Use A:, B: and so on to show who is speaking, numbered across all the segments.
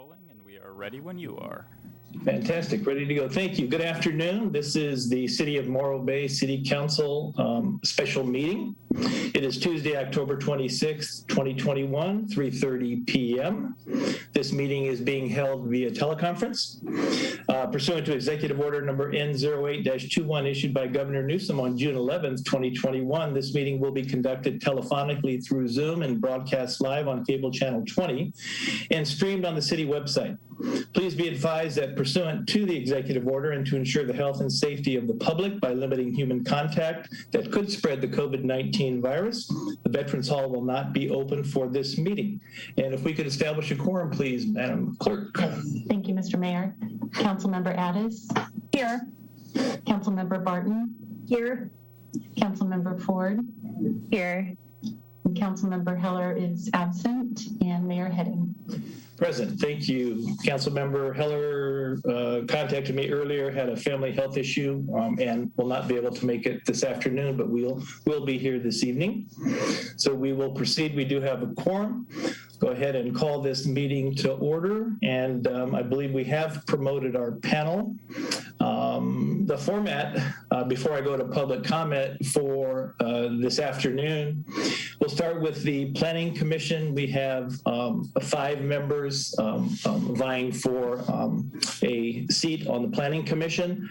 A: rolling, and we are ready when you are.
B: Fantastic. Ready to go. Thank you. Good afternoon. This is the City of Morro Bay City Council special meeting. It is Tuesday, October 26th, 2021, 3:30 p.m. This meeting is being held via teleconference. Pursuant to Executive Order number N08-21 issued by Governor Newsom on June 11th, 2021, this meeting will be conducted telephonically through Zoom and broadcast live on cable channel 20 and streamed on the city website. Please be advised that pursuant to the executive order and to ensure the health and safety of the public by limiting human contact that could spread the COVID-19 virus, the Veterans Hall will not be open for this meeting. And if we could establish a quorum, please, Madam Clerk.
C: Thank you, Mr. Mayor. Councilmember Addis? Here. Councilmember Barton? Here. Councilmember Ford? Here. And Councilmember Heller is absent, and Mayor Heading.
B: Present. Thank you. Councilmember Heller contacted me earlier, had a family health issue, and will not be able to make it this afternoon, but we'll be here this evening. So we will proceed. We do have a quorum. Go ahead and call this meeting to order. And I believe we have promoted our panel. The format, before I go to public comment for this afternoon, we'll start with the Planning Commission. We have 5 members vying for a seat on the Planning Commission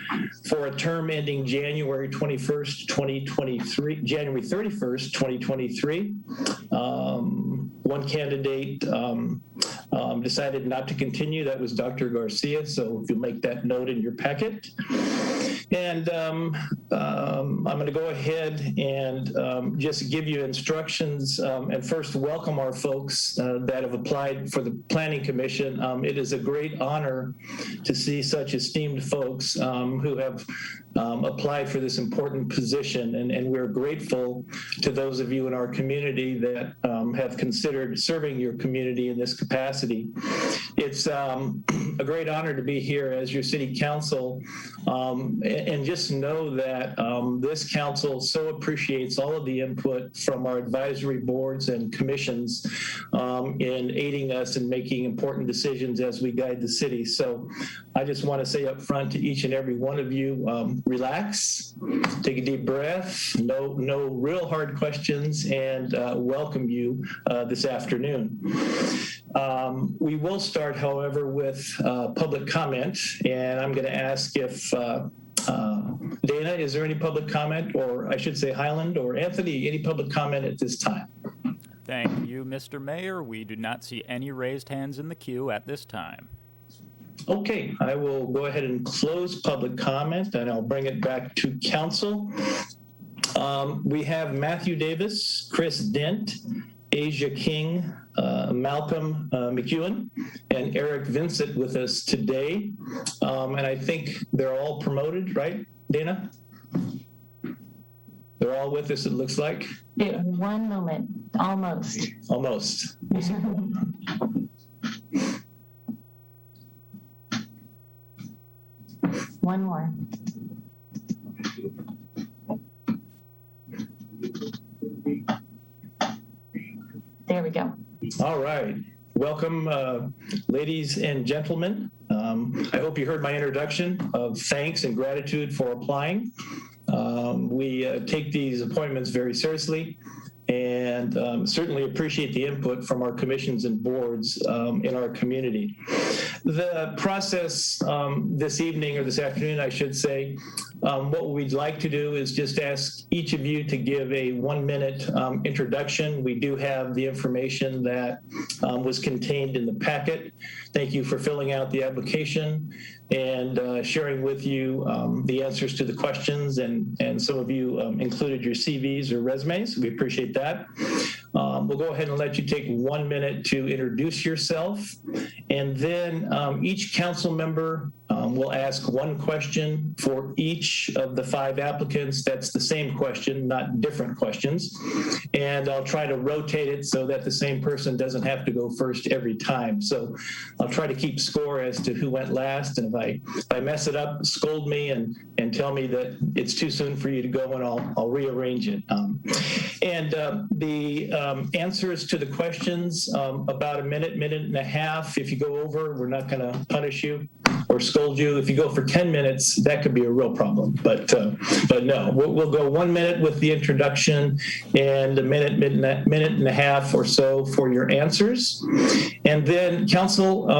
B: for a term ending January 21st, 2023, January 31st, 2023. One candidate decided not to continue. That was Dr. Garcia. So if you'll make that note in your packet. And I'm going to go ahead and just give you instructions and first welcome our folks that have applied for the Planning Commission. It is a great honor to see such esteemed folks who have applied for this important position. And we're grateful to those of you in our community that have considered serving your community in this capacity. It's a great honor to be here as your city council, and just know that this council so appreciates all of the input from our advisory boards and commissions in aiding us in making important decisions as we guide the city. So I just want to say up front to each and every one of you, relax, take a deep breath, no real hard questions, and welcome you this afternoon. We will start, however, with public comment, and I'm going to ask if Dana, is there any public comment, or I should say Highland or Anthony, any public comment at this time?
A: Thank you, Mr. Mayor. We do not see any raised hands in the queue at this time.
B: Okay, I will go ahead and close public comment, and I'll bring it back to council. We have Matthew Davis, Chris Dent, Asia King, Malcolm McEwen, and Eric Vincent with us today. And I think they're all promoted, right, Dana? They're all with us, it looks like.
C: Yeah, one moment, almost.
B: Almost.
C: One more. There we go.
B: All right. Welcome, ladies and gentlemen. I hope you heard my introduction of thanks and gratitude for applying. We take these appointments very seriously and certainly appreciate the input from our commissions and boards in our community. The process this evening, or this afternoon, I should say, what we'd like to do is just ask each of you to give a 1-minute introduction. We do have the information that was contained in the packet. Thank you for filling out the application and sharing with you the answers to the questions, and some of you included your CVs or resumes. We appreciate that. We'll go ahead and let you take 1 minute to introduce yourself, and then each council member We'll ask one question for each of the 5 applicants. That's the same question, not different questions. And I'll try to rotate it so that the same person doesn't have to go first every time. So I'll try to keep score as to who went last. And if I mess it up, scold me and tell me that it's too soon for you to go, and I'll rearrange it. The answers to the questions, about a minute and a half. If you go over, we're not going to punish you or scold you. If you go for 10 minutes, that could be a real problem. But no, we'll go 1 minute with the introduction and a minute and a half or so for your answers. And then council,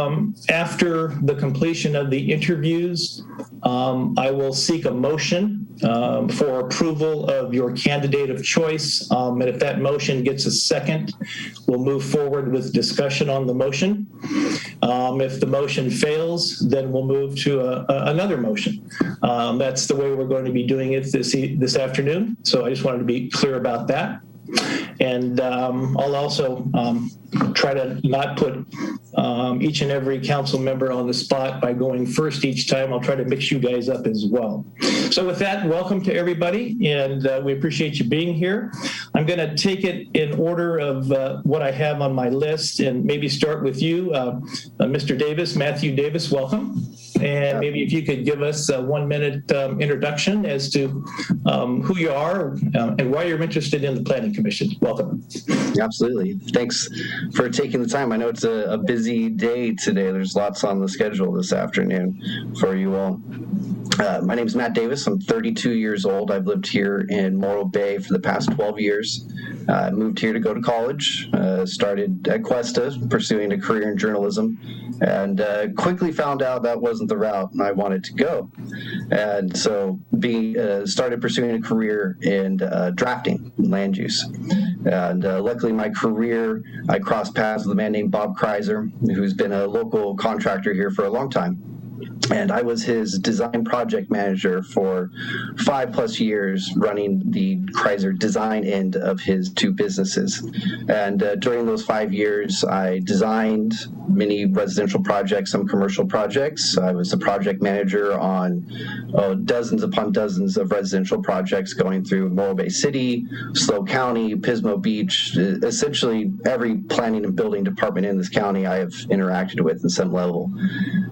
B: after the completion of the interviews, I will seek a motion for approval of your candidate of choice. And if that motion gets a second, we'll move forward with discussion on the motion. If the motion fails, then we'll move to another motion. That's the way we're going to be doing it this afternoon. So I just wanted to be clear about that. And I'll also try to not put each and every council member on the spot by going first each time. I'll try to mix you guys up as well. So with that, welcome to everybody, and we appreciate you being here. I'm going to take it in order of what I have on my list, and maybe start with you, Mr. Davis, Matthew Davis, welcome. And maybe if you could give us a 1 minute introduction as to who you are and why you're interested in the Planning Commission. Welcome.
D: Absolutely. Thanks for taking the time. I know it's a busy day today. There's lots on the schedule this afternoon for you all. My name is Matt Davis. I'm 32 years old. I've lived here in Morro Bay for the past 12 years. I moved here to go to college, started at Cuesta, pursuing a career in journalism, and quickly found out that wasn't the route I wanted to go. And so started pursuing a career in drafting, land use. And luckily, my career, I crossed paths with a man named Bob Kreiser, who's been a local contractor here for a long time. And I was his design project manager for 5+ years, running the Kreiser design end of his 2 businesses. And during those 5 years, I designed many residential projects, some commercial projects. I was the project manager on dozens upon dozens of residential projects going through Morro Bay City, SLO County, Pismo Beach, essentially every planning and building department in this county I have interacted with at some level.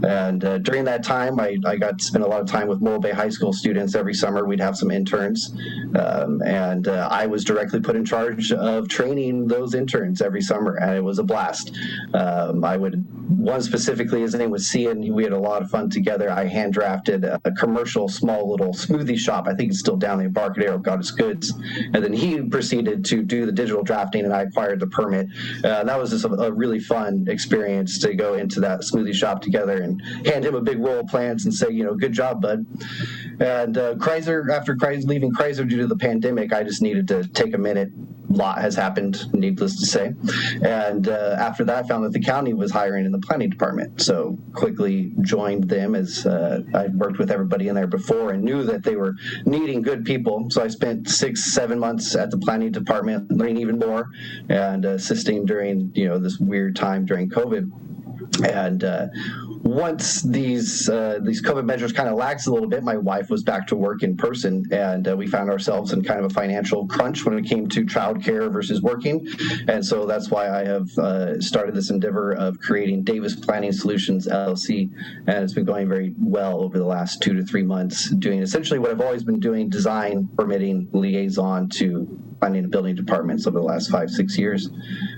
D: And during that time, I got to spend a lot of time with Morro Bay High School students. Every summer we'd have some interns, and I was directly put in charge of training those interns every summer, and it was a blast. One specifically, his name was Cian. We had a lot of fun together. I hand drafted a commercial small little smoothie shop. I think it's still down in Embarcadero, Goddess Goods. And then he proceeded to do the digital drafting, and I acquired the permit. That was just a really fun experience to go into that smoothie shop together and hand him a big roll of plans and say, good job, bud. And Kreiser, after leaving Kreiser due to the pandemic, I just needed to take a minute. A lot has happened, needless to say. And after that, I found that the county was hiring in the planning department. So quickly joined them, as I'd worked with everybody in there before and knew that they were needing good people. So I spent 6-7 months at the planning department, learning even more and assisting during, this weird time during COVID. And once these COVID measures kind of laxed a little bit, my wife was back to work in person, and we found ourselves in kind of a financial crunch when it came to childcare versus working. And so that's why I have started this endeavor of creating Davis Planning Solutions, LLC, and it's been going very well over the last 2 to 3 months, doing essentially what I've always been doing, design, permitting, liaison to planning and building departments over the last 5-6 years.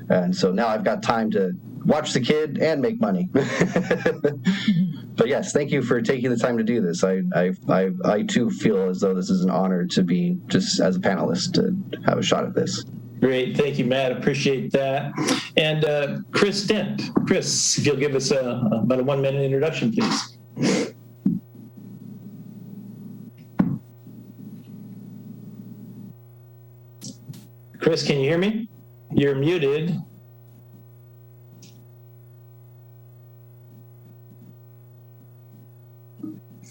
D: And so now I've got time to watch the kid and make money. But yes, thank you for taking the time to do this. I too feel as though this is an honor to be just as a panelist to have a shot at this.
B: Great, thank you, Matt. Appreciate that. And Chris Dent. Chris, if you'll give us about a 1 minute introduction, please. Chris, can you hear me? You're muted.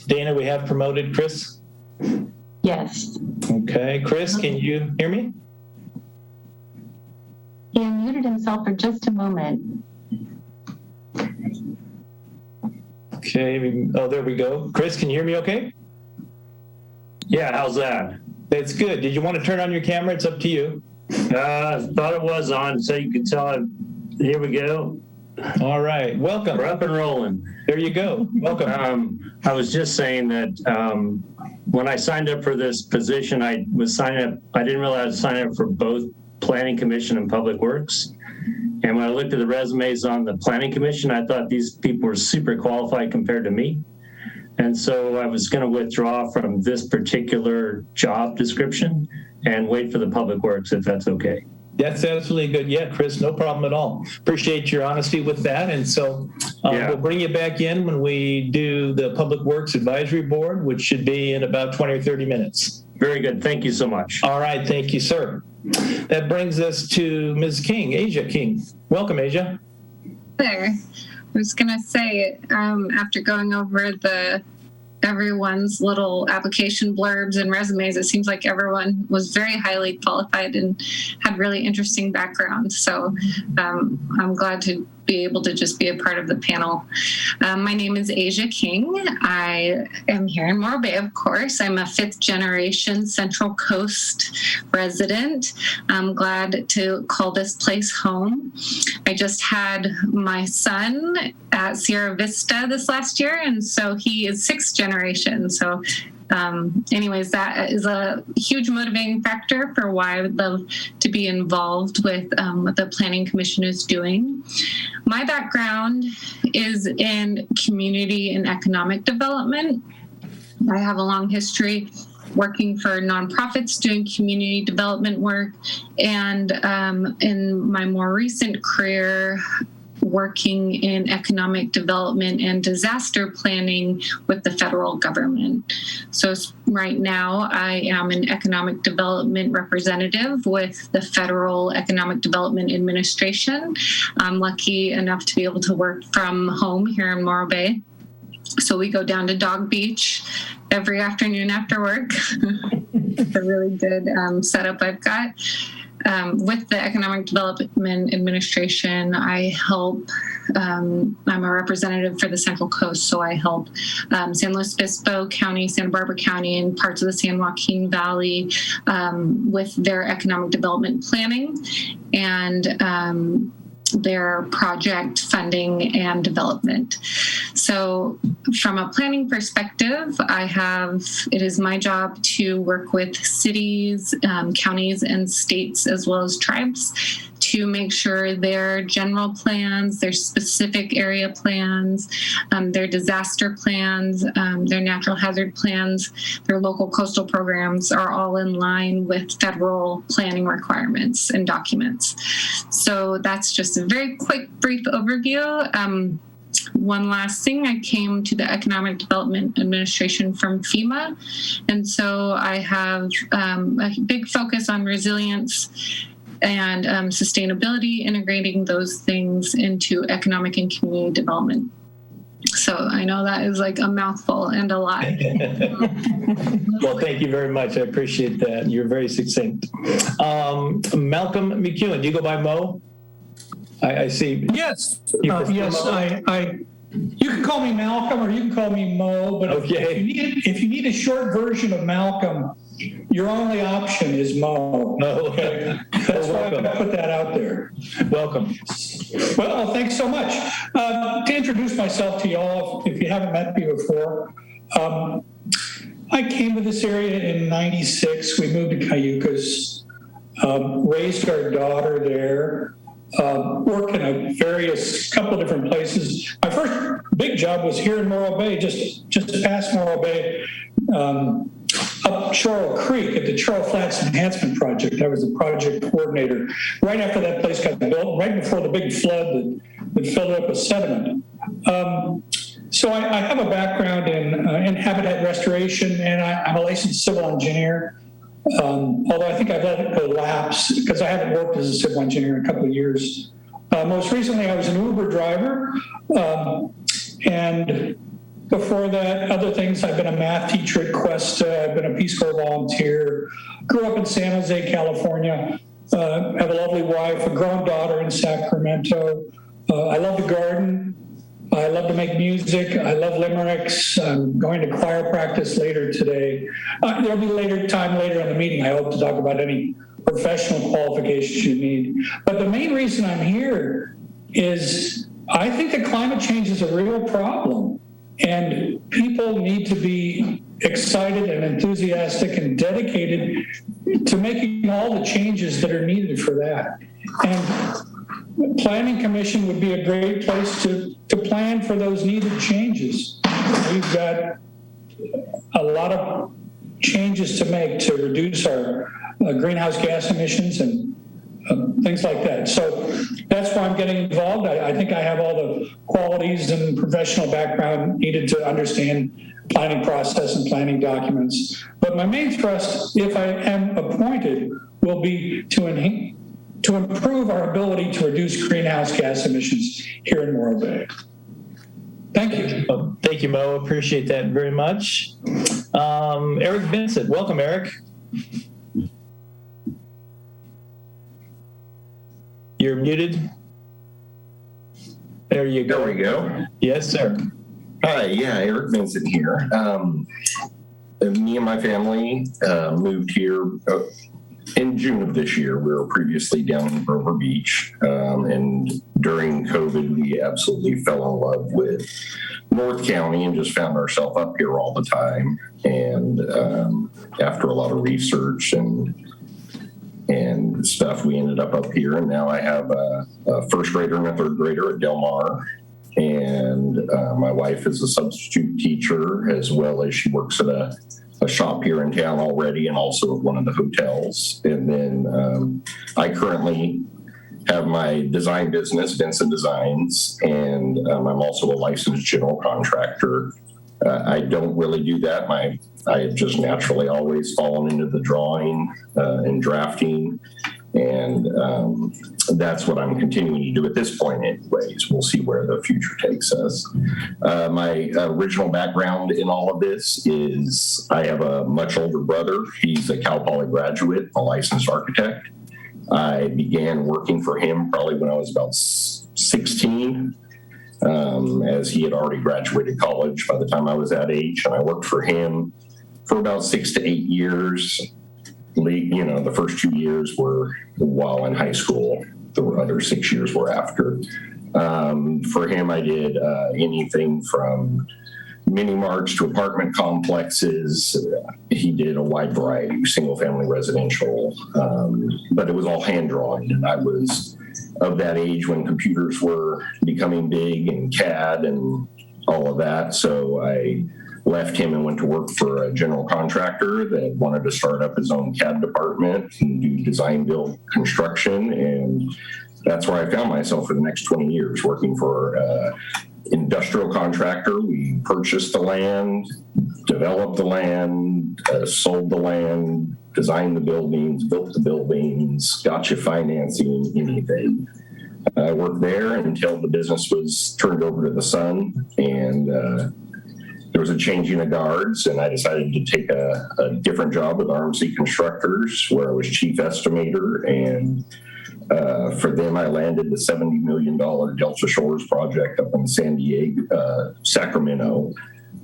B: Dana, we have promoted Chris?
C: Yes.
B: Okay. Chris, can you hear me?
C: He unmuted himself for just a moment.
B: Okay. Oh, there we go. Chris, can you hear me okay?
E: Yeah, how's that?
B: That's good. Did you want to turn on your camera? It's up to you.
E: Thought it was on, so you could tell it. Here we go.
B: All right. Welcome.
E: We're up and rolling.
B: There you go. Welcome.
E: I was just saying that when I signed up for this position, I didn't realize I was signing up for both Planning Commission and Public Works. And when I looked at the resumes on the Planning Commission, I thought these people were super qualified compared to me. And so I was going to withdraw from this particular job description and wait for the Public Works, if that's okay.
B: That's absolutely good. Yeah, Chris, no problem at all. Appreciate your honesty with that. And so we'll bring you back in when we do the Public Works Advisory Board, which should be in about 20 or 30 minutes.
E: Very good. Thank you so much.
B: All right. Thank you, sir. That brings us to Ms. King, Asia King. Welcome, Asia.
F: There. I was going to say, after going over everyone's little application blurbs and resumes, it seems like everyone was very highly qualified and had really interesting backgrounds. So I'm glad to be able to just be a part of the panel. My name is Asia King. I am here in Morro Bay, of course. I'm a 5th generation Central Coast resident. I'm glad to call this place home. I just had my son at Sierra Vista this last year, and so he is 6th generation. So anyways, that is a huge motivating factor for why I would love to be involved with what the Planning Commission is doing. My background is in community and economic development. I have a long history working for nonprofits, doing community development work, and in my more recent career, working in economic development and disaster planning with the federal government. So right now I am an economic development representative with the Federal Economic Development Administration. I'm lucky enough to be able to work from home here in Morro Bay. So we go down to Dog Beach every afternoon after work. It's a really good setup I've got. With the Economic Development Administration, I help, I'm a representative for the Central Coast, so I help San Luis Obispo County, Santa Barbara County, and parts of the San Joaquin Valley with their economic development planning and their project funding and development. So from a planning perspective, it is my job to work with cities, counties, and states, as well as tribes, to make sure their general plans, their specific area plans, their disaster plans, their natural hazard plans, their local coastal programs are all in line with federal planning requirements and documents. So that's just a very quick, brief overview. One last thing, I came to the Economic Development Administration from FEMA, and so I have a big focus on resilience and sustainability, integrating those things into economic and community development. So I know that is like a mouthful and a lot.
B: Well, thank you very much. I appreciate that. You're very succinct. Malcolm McEwen, do you go by Mo? I see.
G: Yes,
B: yes.
G: Mo? You can call me Malcolm or you can call me Mo, but
B: okay.
G: if you need a short version of Malcolm, your only option is Mo.
B: Oh, okay.
G: That's why I'm going to put that out there.
B: Welcome.
G: Well, thanks so much. To introduce myself to y'all, if you haven't met me before, I came to this area in '96. We moved to Cayucas, raised our daughter there. Worked in a couple of different places. My first big job was here in Morro Bay, just past Morro Bay, up Chorrell Creek at the Chorrell Flats Enhancement Project. I was the project coordinator right after that place got built, right before the big flood that filled it up with sediment. So I have a background in habitat restoration, and I'm a licensed civil engineer. Although I think I've let it go lapse because I haven't worked as a civil engineer in a couple of years. Most recently, I was an Uber driver. And before that, other things, I've been a math teacher at Cuesta. I've been a Peace Corps volunteer. Grew up in San Jose, California. Have a lovely wife, a grown daughter in Sacramento. I love to garden. I love to make music. I love limericks. I'm going to choir practice later today. There'll be time later in the meeting, I hope, to talk about any professional qualifications you need. But the main reason I'm here is I think that climate change is a real problem, and people need to be excited and enthusiastic and dedicated to making all the changes that are needed for that. And Planning Commission would be a great place to plan for those needed changes. We've got a lot of changes to make to reduce our greenhouse gas emissions and things like that. So that's why I'm getting involved. I think I have all the qualities and professional background needed to understand planning process and planning documents. But my main thrust, if I am appointed, will be to improve our ability to reduce greenhouse gas emissions here in Morro Bay. Thank you.
B: Thank you, Mo. Appreciate that very much. Eric Vincent. Welcome, Eric. You're muted. There you go.
H: There we go.
B: Yes, sir.
H: Hi, yeah, Eric Vincent here. Me and my family moved here in June of this year. We were previously down in Grover Beach, and during COVID, we absolutely fell in love with North County and just found ourselves up here all the time. And after a lot of research and stuff, we ended up here, and now I have a first grader and a third grader at Del Mar. And my wife is a substitute teacher, as well as she works at a shop here in town already, and also at one of the hotels. And then I currently have my design business, Vincent Designs, and I'm also a licensed general contractor. I don't really do that. I have just naturally always fallen into the drawing and drafting, and that's what I'm continuing to do at this point anyways. We'll see where the future takes us. My original background in all of this is I have a much older brother. He's a Cal Poly graduate, a licensed architect. I began working for him probably when I was about 16, as he had already graduated college by the time I was that age. And I worked for him for about 6 to 8 years. You know, the first 2 years were while in high school. The other 6 years were after. For him, I did anything from mini marts to apartment complexes. He did a wide variety, single family residential, but it was all hand drawing. And I was of that age when computers were becoming big and CAD and all of that. So I left him and went to work for a general contractor that wanted to start up his own CAD department and do design build construction. And that's where I found myself for the next 20 years, working for industrial contractor. We purchased the land, developed the land, sold the land, designed the buildings, built the buildings, got you financing, anything. I worked there until the business was turned over to the son, and there was a changing of guards, and I decided to take a different job with RMC Constructors, where I was chief estimator. And for them, I landed the $70 million Delta Shores project up in San Diego, Sacramento.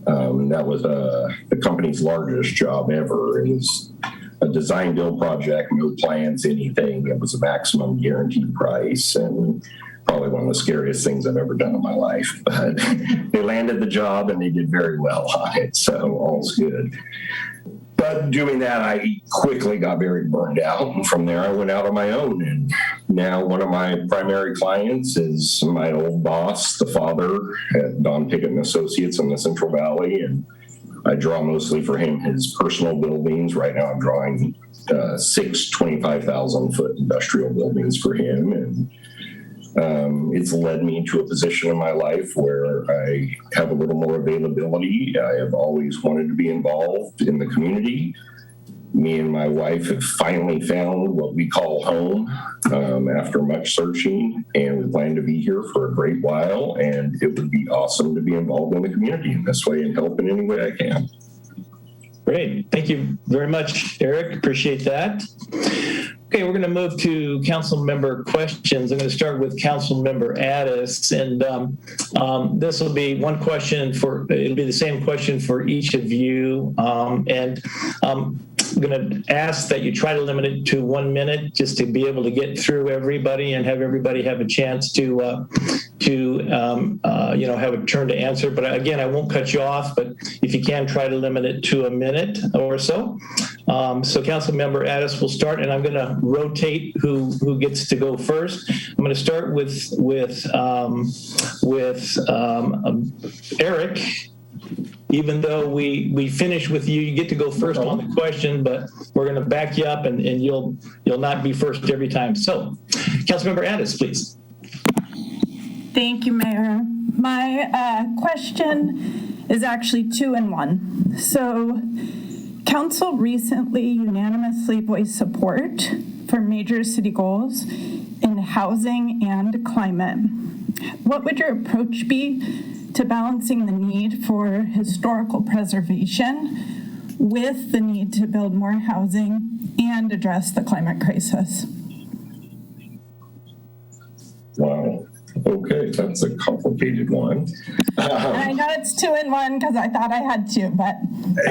H: That was the company's largest job ever. It was a design build project, no plans, anything. It was a maximum guaranteed price, and probably one of the scariest things I've ever done in my life. But they landed the job and they did very well on it, so all's good. But doing that, I quickly got very burned out. And from there, I went out on my own. And now one of my primary clients is my old boss, the father at Don Pickett and Associates in the Central Valley. And I draw mostly for him his personal buildings. Right now, I'm drawing 6 25,000-foot industrial buildings for him. And it's led me to a position in my life where I have a little more availability. I have always wanted to be involved in the community. Me and my wife have finally found what we call home after much searching, and we plan to be here for a great while, and it would be awesome to be involved in the community in this way and help in any way I can.
B: Great. Thank you very much, Eric. Appreciate that. Okay, we're going to move to council member questions. I'm going to start with council member Addis, and this will be one question it'll be the same question for each of you. I'm going to ask that you try to limit it to 1 minute just to be able to get through everybody and have everybody have a chance to have a turn to answer. But again, I won't cut you off, but if you can, try to limit it to a minute or so. So Councilmember Addis will start, and I'm going to rotate who gets to go first. I'm going to start with Eric. Even though we finish with you, you get to go first on the question, but we're going to back you up, and you'll not be first every time. So, Councilmember Addis, please.
I: Thank you, Mayor. My question is actually 2 in 1. So, Council recently unanimously voiced support for major city goals in housing and climate. What would your approach be to balancing the need for historical preservation with the need to build more housing and address the climate crisis?
H: Wow. Okay, that's a complicated one.
I: I know it's 2 in 1 because I thought I had 2, but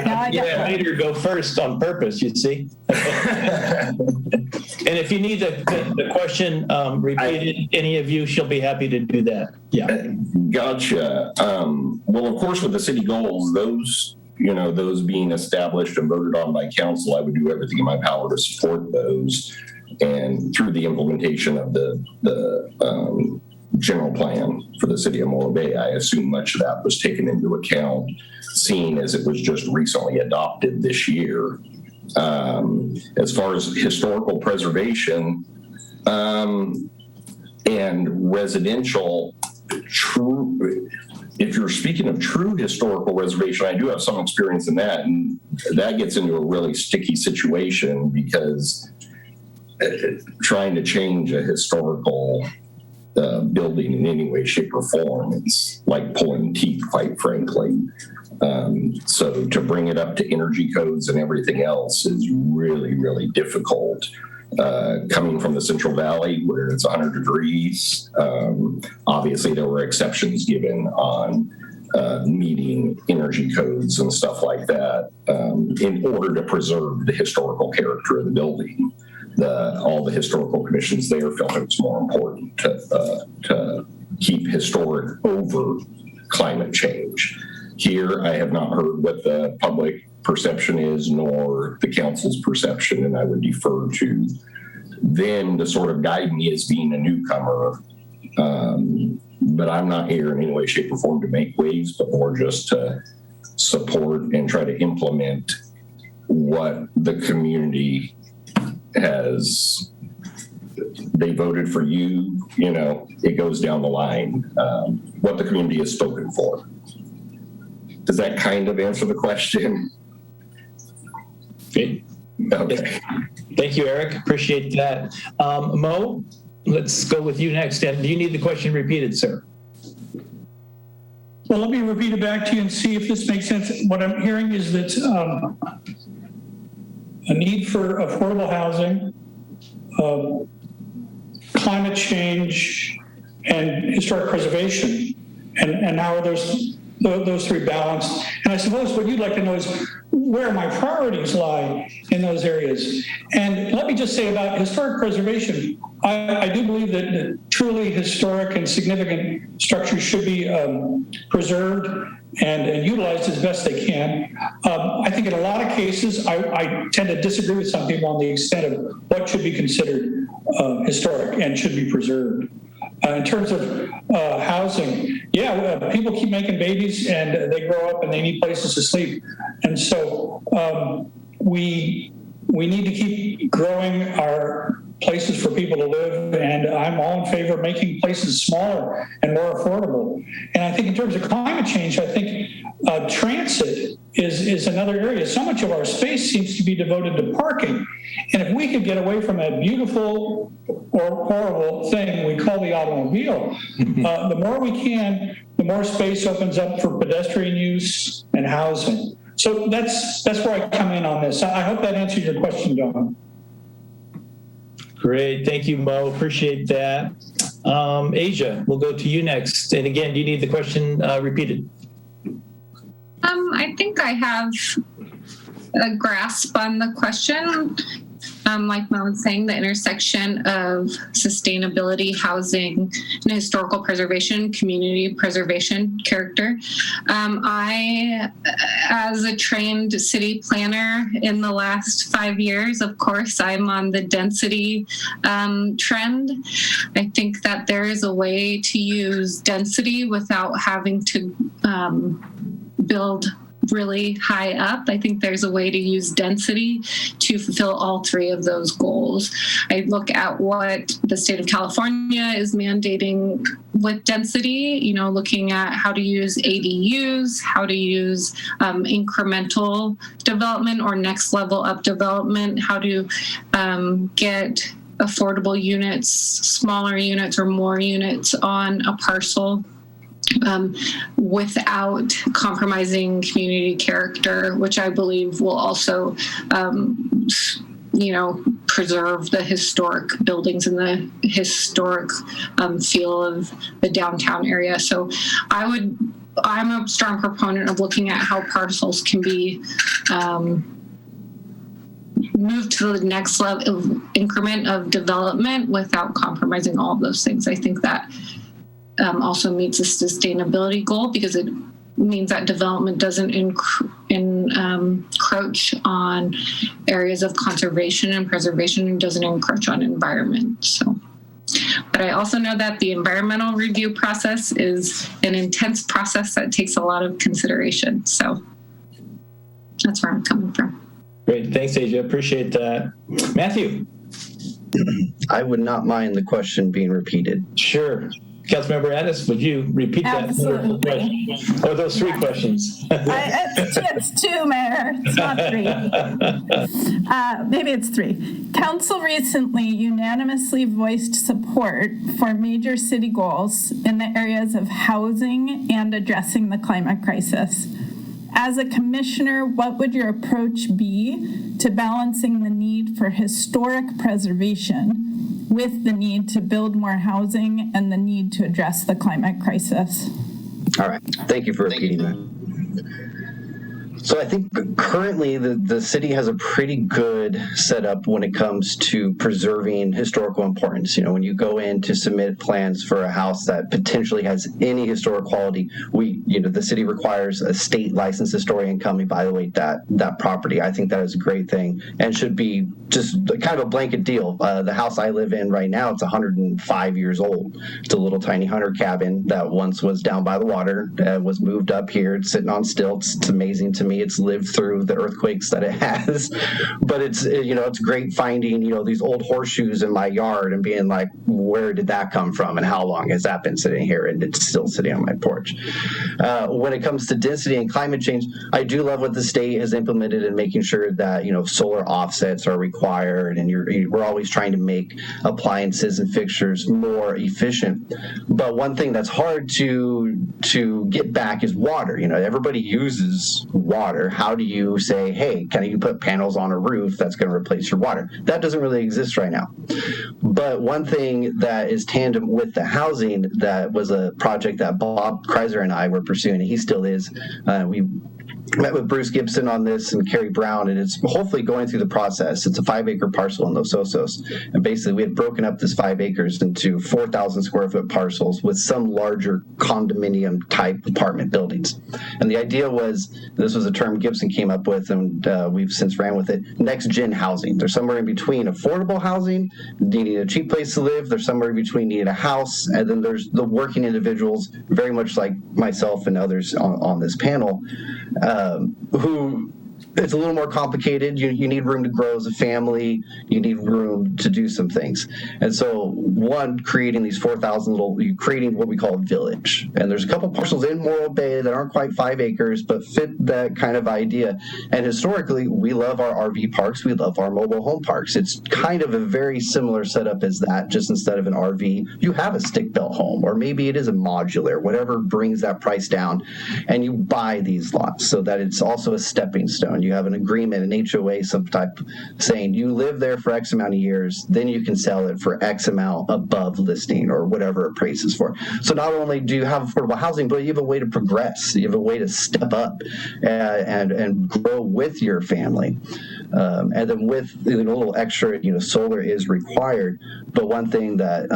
I: now I get
B: I made her go first on purpose, you see. And if you need the question repeated, any of you, she'll be happy to do that. Yeah.
H: Gotcha. Well, of course, with the city goals, those being established and voted on by council, I would do everything in my power to support those. And through the implementation of the general plan for the city of Morro Bay, I assume much of that was taken into account, seeing as it was just recently adopted this year. As far as historical preservation and residential, if you're speaking of true historical reservation, I do have some experience in that, and that gets into a really sticky situation because trying to change a historical building in any way, shape, or form, it's like pulling teeth, quite frankly. So to bring it up to energy codes and everything else is really, really difficult. Coming from the Central Valley where it's 100 degrees, obviously there were exceptions given on meeting energy codes and stuff like that in order to preserve the historical character of the building. All the historical commissions there felt it was more important to keep historic over climate change. Here, I have not heard what the public perception is, nor the council's perception, and I would defer to them to sort of guide me as being a newcomer. But I'm not here in any way, shape, or form to make waves, but more just to support and try to implement what the community has. They voted for you, it goes down the line, what the community has spoken for. Does that kind of answer the question?
B: Okay.
H: Okay.
B: Thank you, Eric. Appreciate that. Mo, let's go with you next. And do you need the question repeated, sir?
G: Well, let me repeat it back to you and see if this makes sense. What I'm hearing is that a need for affordable housing, climate change, and historic preservation, and how are those three balanced? And I suppose what you'd like to know is where my priorities lie in those areas. And let me just say about historic preservation, I do believe that truly historic and significant structures should be preserved and utilized as best they can. I think in a lot of cases, I tend to disagree with some people on the extent of what should be considered historic and should be preserved. In terms of housing, people keep making babies and they grow up and they need places to sleep. And so we need to keep growing our places for people to live, and I'm all in favor of making places smaller and more affordable. And I think in terms of climate change, I think transit is another area. So much of our space seems to be devoted to parking. And if we could get away from that beautiful or horrible thing we call the automobile, the more we can, the more space opens up for pedestrian use and housing. So that's where I come in on this. I hope that answers your question, Don.
B: Great. Thank you, Mo. Appreciate that. Asia, we'll go to you next. And again, do you need the question repeated?
F: I think I have a grasp on the question. Like Mo was saying, the intersection of sustainability, housing, and historical preservation, community preservation character. I, as a trained city planner in the last 5 years, of course, I'm on the density trend. I think that there is a way to use density without having to build really high up. I think there's a way to use density to fulfill all three of those goals. I look at what the state of California is mandating with density, looking at how to use ADUs, how to use incremental development or next level up development, how to get affordable units, smaller units or more units on a parcel. Without compromising community character, which I believe will also, preserve the historic buildings and the historic feel of the downtown area. So I'm a strong proponent of looking at how parcels can be moved to the next level of increment of development without compromising all of those things. I think that also meets a sustainability goal because it means that development doesn't encroach on areas of conservation and preservation and doesn't encroach on environment. So, but I also know that the environmental review process is an intense process that takes a lot of consideration. So that's where I'm coming from.
B: Great. Thanks, Asia. Appreciate that. Matthew.
D: I would not mind the question being repeated.
B: Sure. Councilmember Addis, would you repeat
I: Absolutely.
B: that question? Or those three questions?
I: It's two, Mayor. It's not three. Maybe it's three. Council recently unanimously voiced support for major city goals in the areas of housing and addressing the climate crisis. As a commissioner, what would your approach be to balancing the need for historic preservation with the need to build more housing and the need to address the climate crisis?
D: All right. Thank you for repeating that. So I think currently the city has a pretty good setup when it comes to preserving historical importance. When you go in to submit plans for a house that potentially has any historic quality, the city requires a state licensed historian come evaluate that property. I think that is a great thing and should be just kind of a blanket deal. The house I live in right now, it's 105 years old. It's a little tiny hunter cabin that once was down by the water, was moved up here. It's sitting on stilts. It's amazing to me. It's lived through the earthquakes that it has, but it's great finding, these old horseshoes in my yard and being like, where did that come from? And how long has that been sitting here? And it's still sitting on my porch. When it comes to density and climate change, I do love what the state has implemented in making sure that, solar offsets are required and we're always trying to make appliances and fixtures more efficient. But one thing that's hard to get back is water. Everybody uses water. How do you say, hey, can you put panels on a roof that's going to replace your water? That doesn't really exist right now. But one thing that is tandem with the housing that was a project that Bob Kreiser and I were pursuing, and he still is, we met with Bruce Gibson on this and Kerry Brown, and it's hopefully going through the process. It's a 5-acre parcel in Los Osos. And basically, we had broken up this 5 acres into 4,000 square foot parcels with some larger condominium type apartment buildings. And the idea was, this was a term Gibson came up with, and we've since ran with it, next gen housing. There's somewhere in between affordable housing, needing a cheap place to live. There's somewhere in between needing a house. And then there's the working individuals, very much like myself and others on this panel, who it's a little more complicated. You need room to grow as a family. You need room to do some things. And so creating these 4,000 creating what we call a village. And there's a couple parcels in Morro Bay that aren't quite 5 acres, but fit that kind of idea. And historically, we love our RV parks. We love our mobile home parks. It's kind of a very similar setup as that, just instead of an RV, you have a stick-built home, or maybe it is a modular, whatever brings that price down. And you buy these lots so that it's also a stepping stone. You have an agreement, an HOA, some type saying you live there for X amount of years, then you can sell it for X amount above listing or whatever it prices for. So not only do you have affordable housing, but you have a way to progress. You have a way to step up and grow with your family. And then with a little extra, solar is required. But one thing that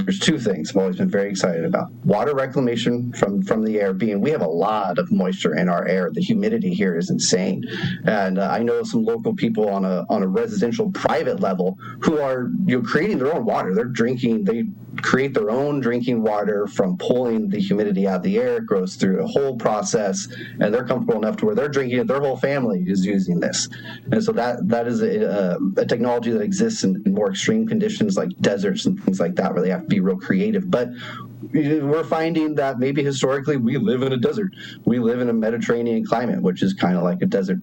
D: there's two things I've always been very excited about. Water reclamation from the air, we have a lot of moisture in our air. The humidity here is insane. And I know some local people on a residential private level who are creating their own water. They create their own drinking water from pulling the humidity out of the air. It goes through a whole process, and they're comfortable enough to where they're drinking it. Their whole family is using this. And so that is a technology that exists in more extreme conditions like deserts and things like that, where they have to be real creative. But we're finding that maybe historically we live in a desert. We live in a Mediterranean climate, which is kind of like a desert.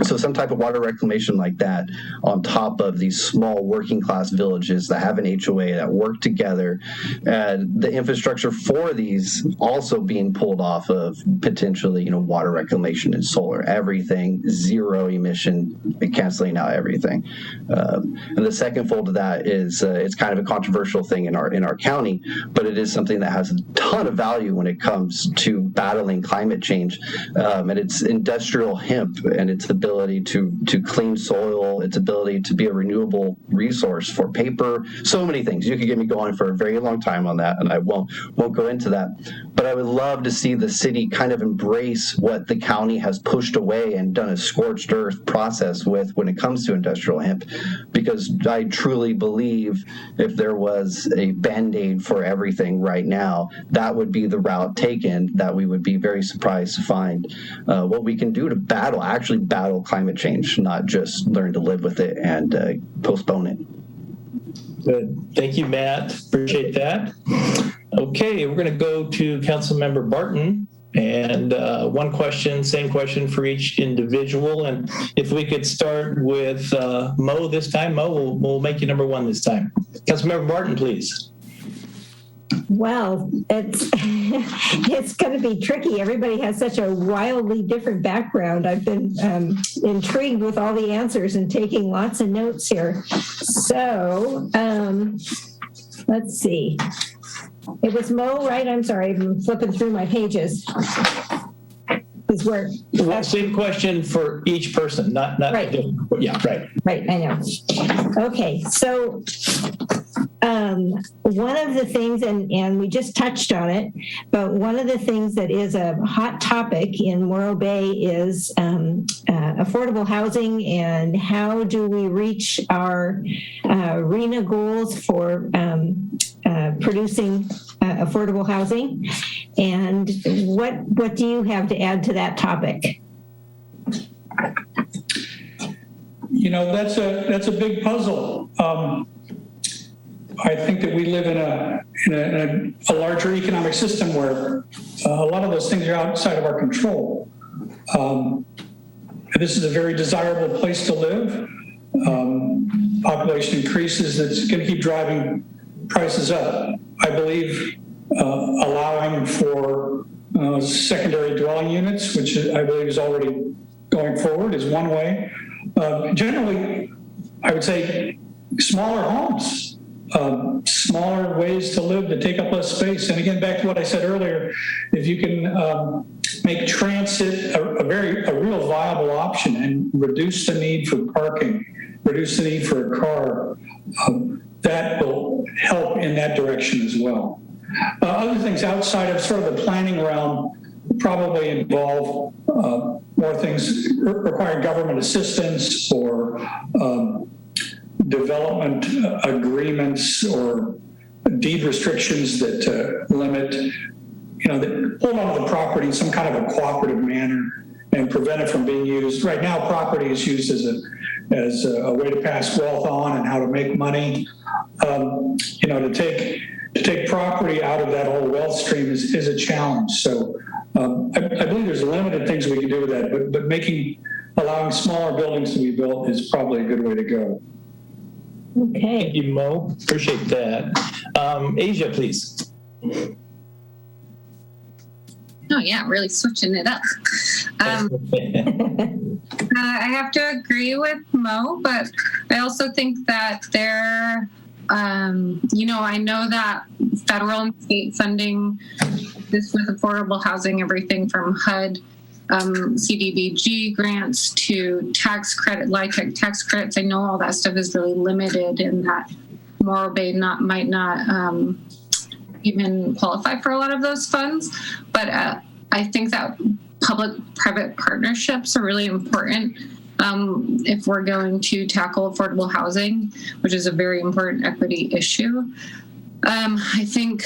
D: So some type of water reclamation like that on top of these small working class villages that have an HOA that work together, and the infrastructure for these also being pulled off of potentially, water reclamation and solar, everything, zero emission, canceling out everything. And the second fold of that is it's kind of a controversial thing in our county, but it is something that has a ton of value when it comes to battling climate change. And it's industrial hemp and its ability to clean soil, its ability to be a renewable resource for paper, so many things. You could get me going for a very long time on that, and I won't go into that. But I would love to see the city kind of embrace what the county has pushed away and done a scorched earth process with when it comes to industrial hemp, because I truly believe if there was a Band-Aid for everything right now, that would be the route taken, that we would be very surprised to find what we can do to actually battle climate change, not just learn to live with it and postpone it.
B: Good. Thank you, Matt. Appreciate that. Okay, we're going to go to Councilmember Barton. And one question, same question for each individual. And if we could start with Mo this time. Mo, we'll make you number one this time. Councilmember Barton, please.
J: Well, it's going to be tricky. Everybody has such a wildly different background. I've been intrigued with all the answers and taking lots of notes here. So let's see. It was Mo, right? I'm sorry, I'm flipping through my pages.
B: Same question for each person, not
J: right.
B: Different. Yeah, right.
J: Right, I know. Okay, so one of the things, and we just touched on it, but one of the things that is a hot topic in Morro Bay is affordable housing, and how do we reach our RHNA goals for producing affordable housing, and what do you have to add to that topic?
G: That's a big puzzle. I think that we live in a larger economic system where a lot of those things are outside of our control. This is a very desirable place to live. Population increases, that's going to keep driving prices up. I believe allowing for secondary dwelling units, which I believe is already going forward, is one way. Generally, I would say smaller homes, smaller ways to live that take up less space. And again, back to what I said earlier, if you can make transit a real viable option and reduce the need for parking, reduce the need for a car, that will help in that direction as well. Other things outside of sort of the planning realm probably involve more things requiring government assistance or development agreements or deed restrictions that limit, that hold on to the property in some kind of a cooperative manner and prevent it from being used. Right now, property is used as a way to pass wealth on and how to make money. To take property out of that whole wealth stream is a challenge. So I believe there's limited things we can do with that, but allowing smaller buildings to be built is probably a good way to go.
J: Okay.
B: Thank you, Mo. Appreciate that. Asia, please.
F: Oh yeah, really switching it up. I have to agree with Mo, but I also think that there, I know that federal and state funding, this with affordable housing, everything from HUD, CDBG grants to tax credit, LIHTC tax credits. I know all that stuff is really limited, and that Morro Bay might not even qualify for a lot of those funds. But I think that public-private partnerships are really important if we're going to tackle affordable housing, which is a very important equity issue. I think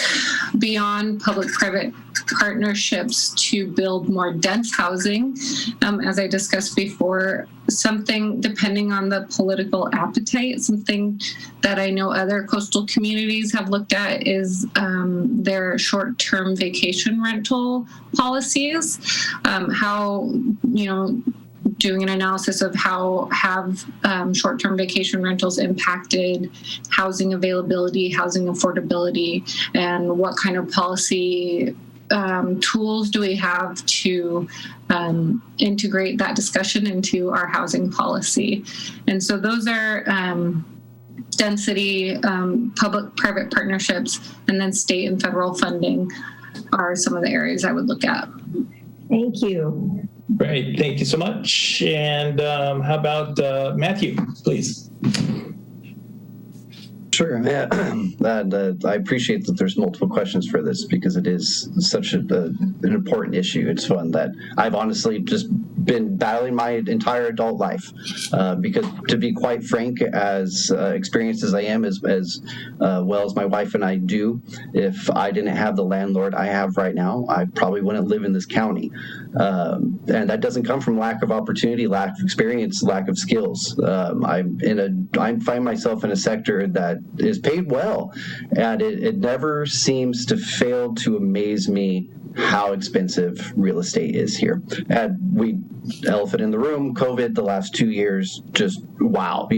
F: beyond public-private partnerships to build more dense housing, as I discussed before, something depending on the political appetite, something that I know other coastal communities have looked at is their short-term vacation rental policies, doing an analysis of how have short-term vacation rentals impacted housing availability, housing affordability, and what kind of policy tools do we have to integrate that discussion into our housing policy. And so those are density, public-private partnerships, and then state and federal funding are some of the areas I would look at.
J: Thank you.
B: Great, thank you so much. And how about Matthew, please?
D: Sure. Yeah. I appreciate that there's multiple questions for this because it is such an important issue. It's one that I've honestly just been battling my entire adult life because, to be quite frank, as experienced as I am, as well as my wife and I do, if I didn't have the landlord I have right now, I probably wouldn't live in this county. And that doesn't come from lack of opportunity, lack of experience, lack of skills. I find myself in a sector that is paid well, and it never seems to fail to amaze me how expensive real estate is here. And elephant in the room, COVID, the last 2 years, just wow.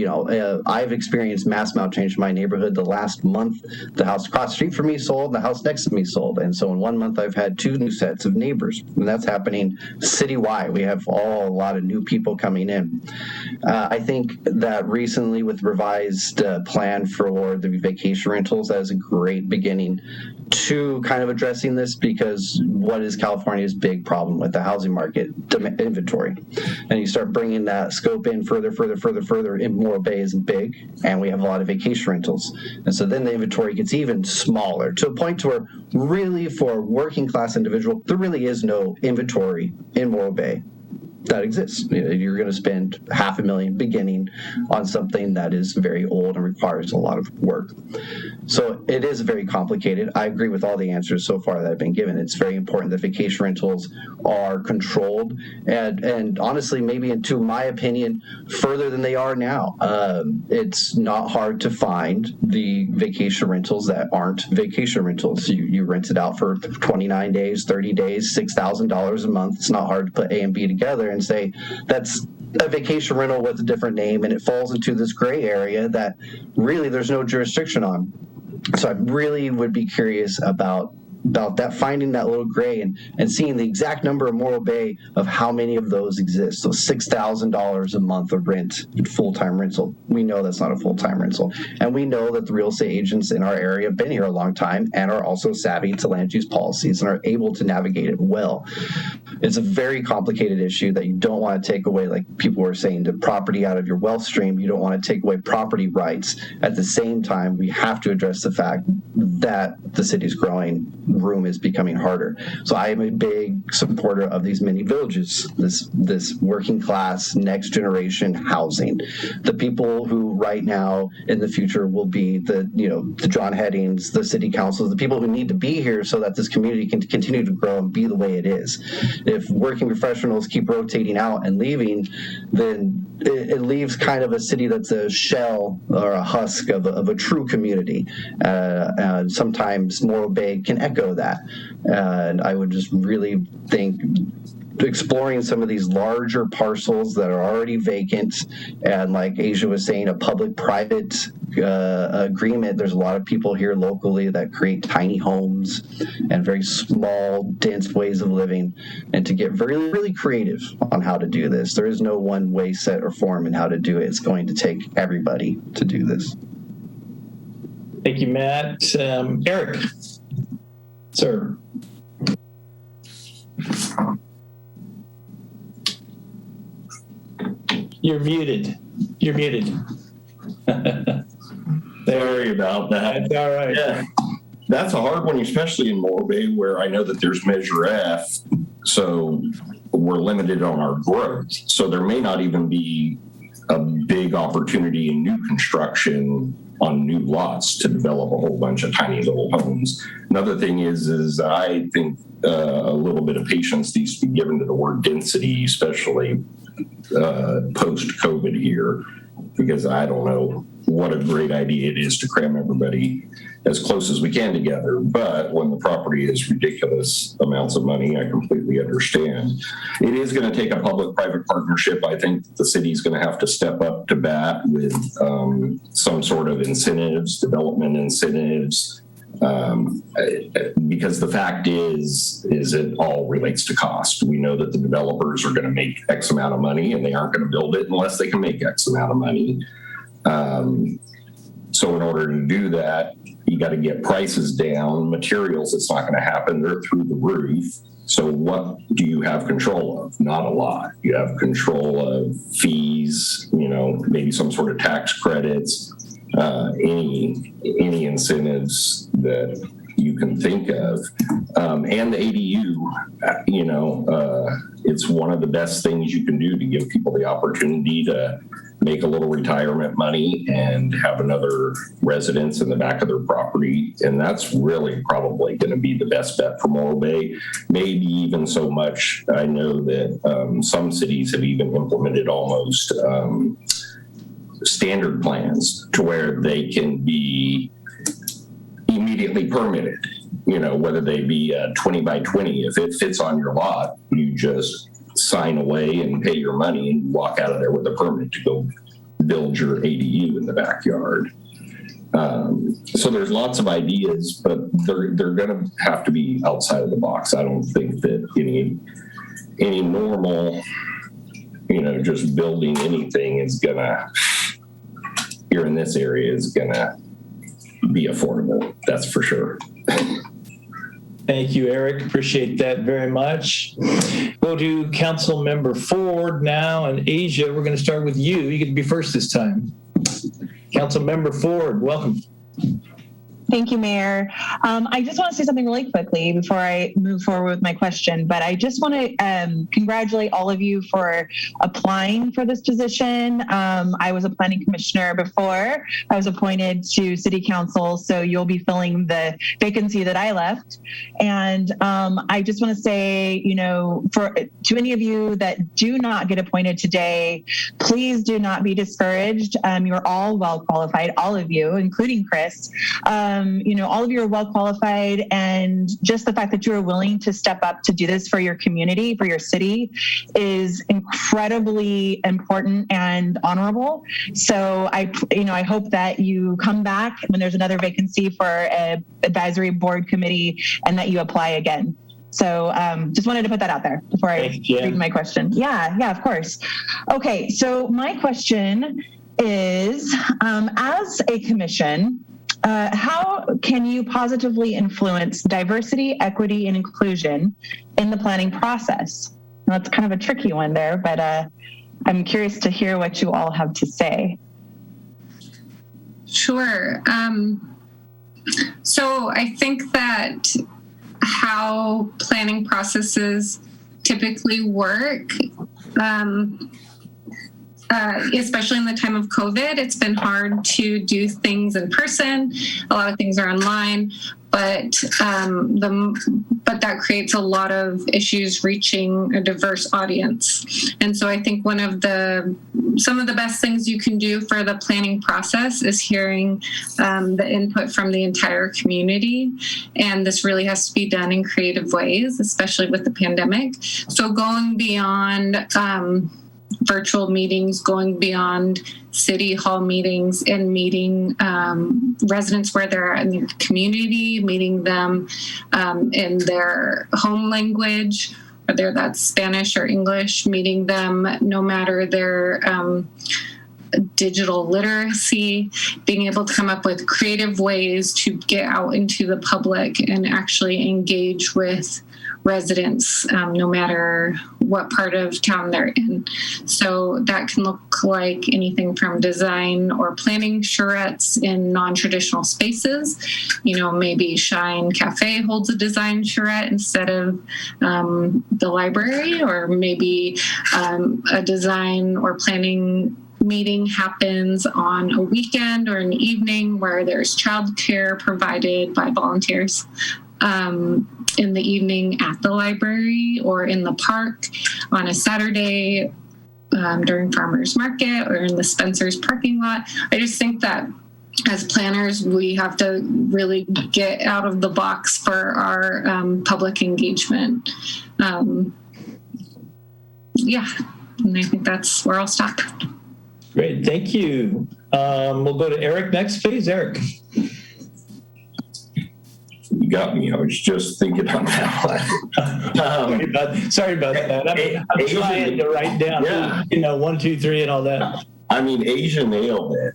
D: I've experienced mass amount change in my neighborhood. The last month, the house across the street from me sold, the house next to me sold. And so in 1 month, I've had 2 new sets of neighbors. And that's happening citywide. We have a lot of new people coming in. I think that recently with revised plan for the vacation rentals, that is a great beginning to kind of addressing this, because what is California's big problem with the housing market? Inventory. And you start bringing that scope in further, in Morro Bay isn't big, and we have a lot of vacation rentals. And so then the inventory gets even smaller, to a point to where really for a working class individual, there really is no inventory in Morro Bay that exists. You're going to spend $500,000 beginning on something that is very old and requires a lot of work. So it is very complicated. I agree with all the answers so far that have been given. It's very important that vacation rentals are controlled and honestly, maybe into my opinion, further than they are now. It's not hard to find the vacation rentals that aren't vacation rentals. You rent it out for 29 days, 30 days, $6,000 a month. It's not hard to put A and B together and say that's a vacation rental with a different name, and it falls into this gray area that really there's no jurisdiction on. So I really would be curious about that, finding that little gray and seeing the exact number of Morro Bay of how many of those exist. So $6,000 a month of rent, full-time rental. We know that's not a full-time rental. And we know that the real estate agents in our area have been here a long time and are also savvy to land use policies and are able to navigate it well. It's a very complicated issue that you don't want to take away, like people were saying, the property out of your wealth stream. You don't want to take away property rights. At the same time, we have to address the fact that the city's growing, room is becoming harder. So I am a big supporter of these mini villages, this working class, next generation housing. The people who right now in the future will be the John Headings, the city councils, the people who need to be here so that this community can continue to grow and be the way it is. If working professionals keep rotating out and leaving, then it leaves kind of a city that's a shell or a husk of a true community. Sometimes Morro Bay can echo that. And I would just really think exploring some of these larger parcels that are already vacant, and like Asia was saying, a public-private agreement. There's a lot of people here locally that create tiny homes and very small, dense ways of living, and to get really, really creative on how to do this. There is no one way, set, or form in how to do it. It's going to take everybody to do this.
B: Thank you, Matt. Eric, sir. You're muted. You're muted.
H: Sorry about that.
B: That's all right.
H: Yeah, that's a hard one, especially in Morro Bay, where I know that there's Measure F, so we're limited on our growth. So there may not even be a big opportunity in new construction on new lots to develop a whole bunch of tiny little homes. Another thing is I think a little bit of patience needs to be given to the word density, especially post-COVID here, because I don't know what a great idea it is to cram everybody as close as we can together. But when the property is ridiculous amounts of money, I completely understand. It is going to take a public-private partnership. I think the city's going to have to step up to bat with some sort of incentives, development incentives, because the fact is it all relates to cost. We know that the developers are going to make X amount of money, and they aren't going to build it unless they can make X amount of money. So in order to do that, you got to get prices down. Materials, it's not going to happen. They're through the roof. So what do you have control of? Not a lot. You have control of fees, maybe some sort of tax credits, any incentives that you can think of. And the ADU, it's one of the best things you can do to give people the opportunity to make a little retirement money and have another residence in the back of their property. And that's really probably going to be the best bet for Morro Bay. Maybe even so much, I know that some cities have even implemented almost standard plans to where they can be immediately permitted, whether they be 20 by 20. If it fits on your lot, you just sign away and pay your money and walk out of there with a permit to go build your ADU in the backyard. So there's lots of ideas, but they're going to have to be outside of the box. I don't think that any normal, just building anything is gonna, here in this area, is gonna be affordable. That's for sure.
B: Thank you, Eric. Appreciate that very much. Go to Council Member Ford now, and Asia, we're going to start with you. You get to be first this time. Council Member Ford, welcome.
K: Thank you, Mayor. I just want to say something really quickly before I move forward with my question, but I just want to congratulate all of you for applying for this position. I was a planning commissioner before I was appointed to city council, so you'll be filling the vacancy that I left. And I just want to say, to any of you that do not get appointed today, please do not be discouraged. You're all well qualified, all of you, including Chris. All of you are well qualified, and just the fact that you are willing to step up to do this for your community, for your city, is incredibly important and honorable. So I hope that you come back when there's another vacancy for an advisory board committee and that you apply again. So just wanted to put that out there before I read my question. Yeah, of course. Okay, so my question is, as a commission, how can you positively influence diversity, equity, and inclusion in the planning process? Now, it's kind of a tricky one there, but I'm curious to hear what you all have to say.
F: Sure. So I think that how planning processes typically work, especially in the time of COVID, it's been hard to do things in person. A lot of things are online, but that creates a lot of issues reaching a diverse audience. And so I think some of the best things you can do for the planning process is hearing the input from the entire community. And this really has to be done in creative ways, especially with the pandemic. So going beyond virtual meetings, going beyond city hall meetings, and meeting residents where they're in their community, meeting them in their home language, whether that's Spanish or English, meeting them no matter their digital literacy, being able to come up with creative ways to get out into the public and actually engage with residents, no matter what part of town they're in. So that can look like anything from design or planning charrettes in non-traditional spaces. Maybe Shine Cafe holds a design charrette instead of the library, or maybe a design or planning meeting happens on a weekend or an evening where there's childcare provided by volunteers in the evening at the library or in the park on a Saturday during farmers market or in the Spencer's parking lot. I just think that as planners, we have to really get out of the box for our public engagement. And I think that's where I'll stop.
B: Great, thank you. We'll go to Eric next, please. Eric.
H: You got me. I was just thinking on that one.
B: Sorry about that. I'm trying to write down, 1, 2, 3, and all that.
H: I mean, Asia nailed it.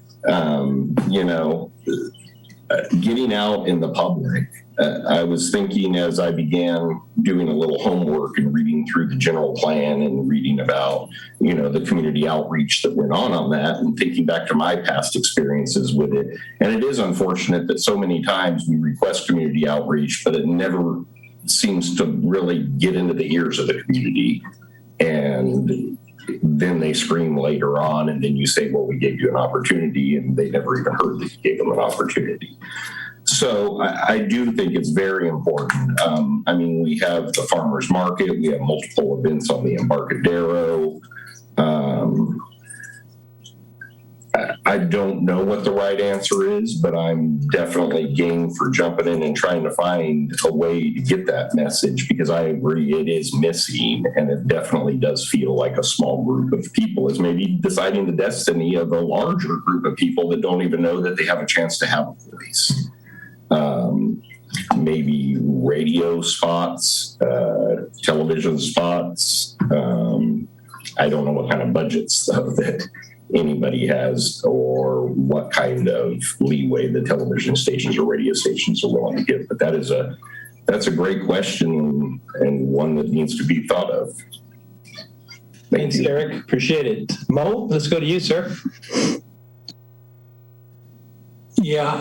H: Getting out in the public. I was thinking as I began doing a little homework and reading through the general plan and reading about, the community outreach that went on that, and thinking back to my past experiences with it. And it is unfortunate that so many times we request community outreach, but it never seems to really get into the ears of the community. And then they scream later on, and then you say, well, we gave you an opportunity, and they never even heard that you gave them an opportunity. So I do think it's very important. We have the farmers market, we have multiple events on the Embarcadero. I don't know what the right answer is, but I'm definitely game for jumping in and trying to find a way to get that message, because I agree it is missing, and it definitely does feel like a small group of people is maybe deciding the destiny of a larger group of people that don't even know that they have a chance to have a voice. Maybe radio spots, television spots. I don't know what kind of budgets that anybody has, or what kind of leeway the television stations or radio stations are willing to give. But that's a great question, and one that needs to be thought of.
B: Thanks, Eric. Appreciate it. Mo, let's go to you, sir.
G: Yeah,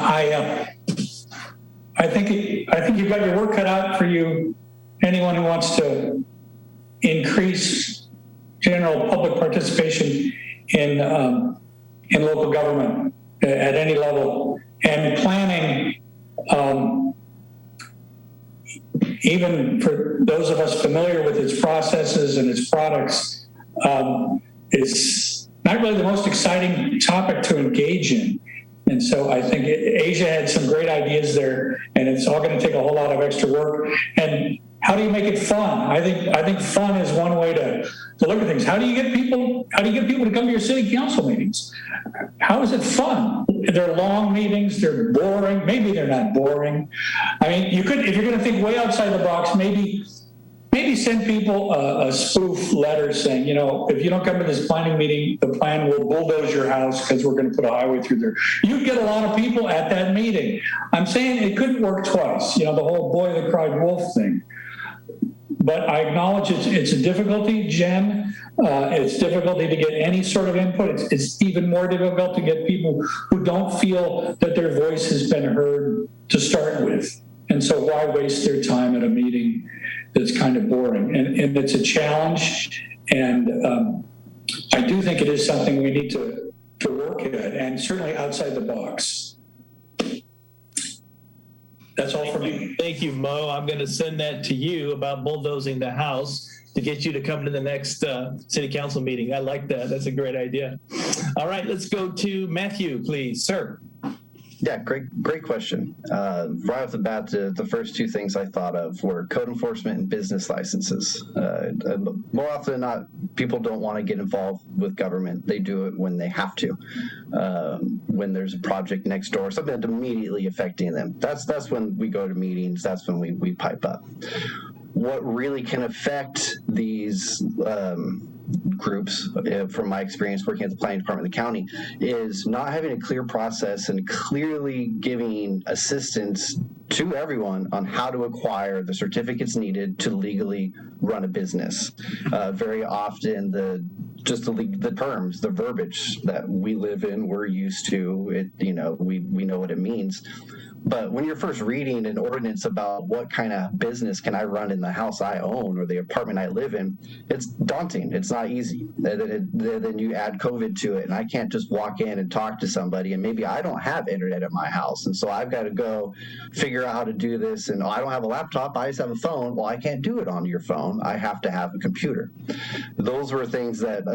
G: I think you've got your work cut out for you. Anyone who wants to increase general public participation in local government at any level, and planning, even for those of us familiar with its processes and its products, is not really the most exciting topic to engage in. And so I think Asia had some great ideas there, and it's all going to take a whole lot of extra work. And how do you make it fun? I think fun is one way to look at things. How do you get people to come to your city council meetings? How is it fun? They're long meetings, they're boring. Maybe they're not boring. I mean, you could, if you're going to think way outside the box, maybe send people a spoof letter saying, if you don't come to this planning meeting, the plan will bulldoze your house because we're going to put a highway through there. You'd get a lot of people at that meeting. I'm saying it couldn't work twice, the whole boy that cried wolf thing. But I acknowledge it's a difficulty, Jen. It's difficulty to get any sort of input. It's even more difficult to get people who don't feel that their voice has been heard to start with. And so why waste their time at a meeting that's kind of boring? And it's a challenge. And I do think it is something we need to work at, and certainly outside the box. That's all for me.
B: Thank you, Mo. I'm going to send that to you about bulldozing the House to get you to come to the next city council meeting. I like that. That's a great idea. All right, let's go to Matthew, please, sir.
D: Yeah, great question. Right off the bat, the first two things I thought of were code enforcement and business licenses. More often than not, people don't want to get involved with government. They do it when they have to. When there's a project next door, something that's immediately affecting them. That's when we go to meetings. That's when we pipe up. What really can affect these groups, from my experience working at the planning department of the county, is not having a clear process and clearly giving assistance to everyone on how to acquire the certificates needed to legally run a business. Very often the terms, the verbiage that we live in, we're used to it, we know what it means. But when you're first reading an ordinance about what kind of business can I run in the house I own or the apartment I live in, it's daunting. It's not easy. Then you add COVID to it, and I can't just walk in and talk to somebody, and maybe I don't have internet at my house, and so I've got to go figure out how to do this, and I don't have a laptop, I just have a phone. Well, I can't do it on your phone. I have to have a computer. Those were things that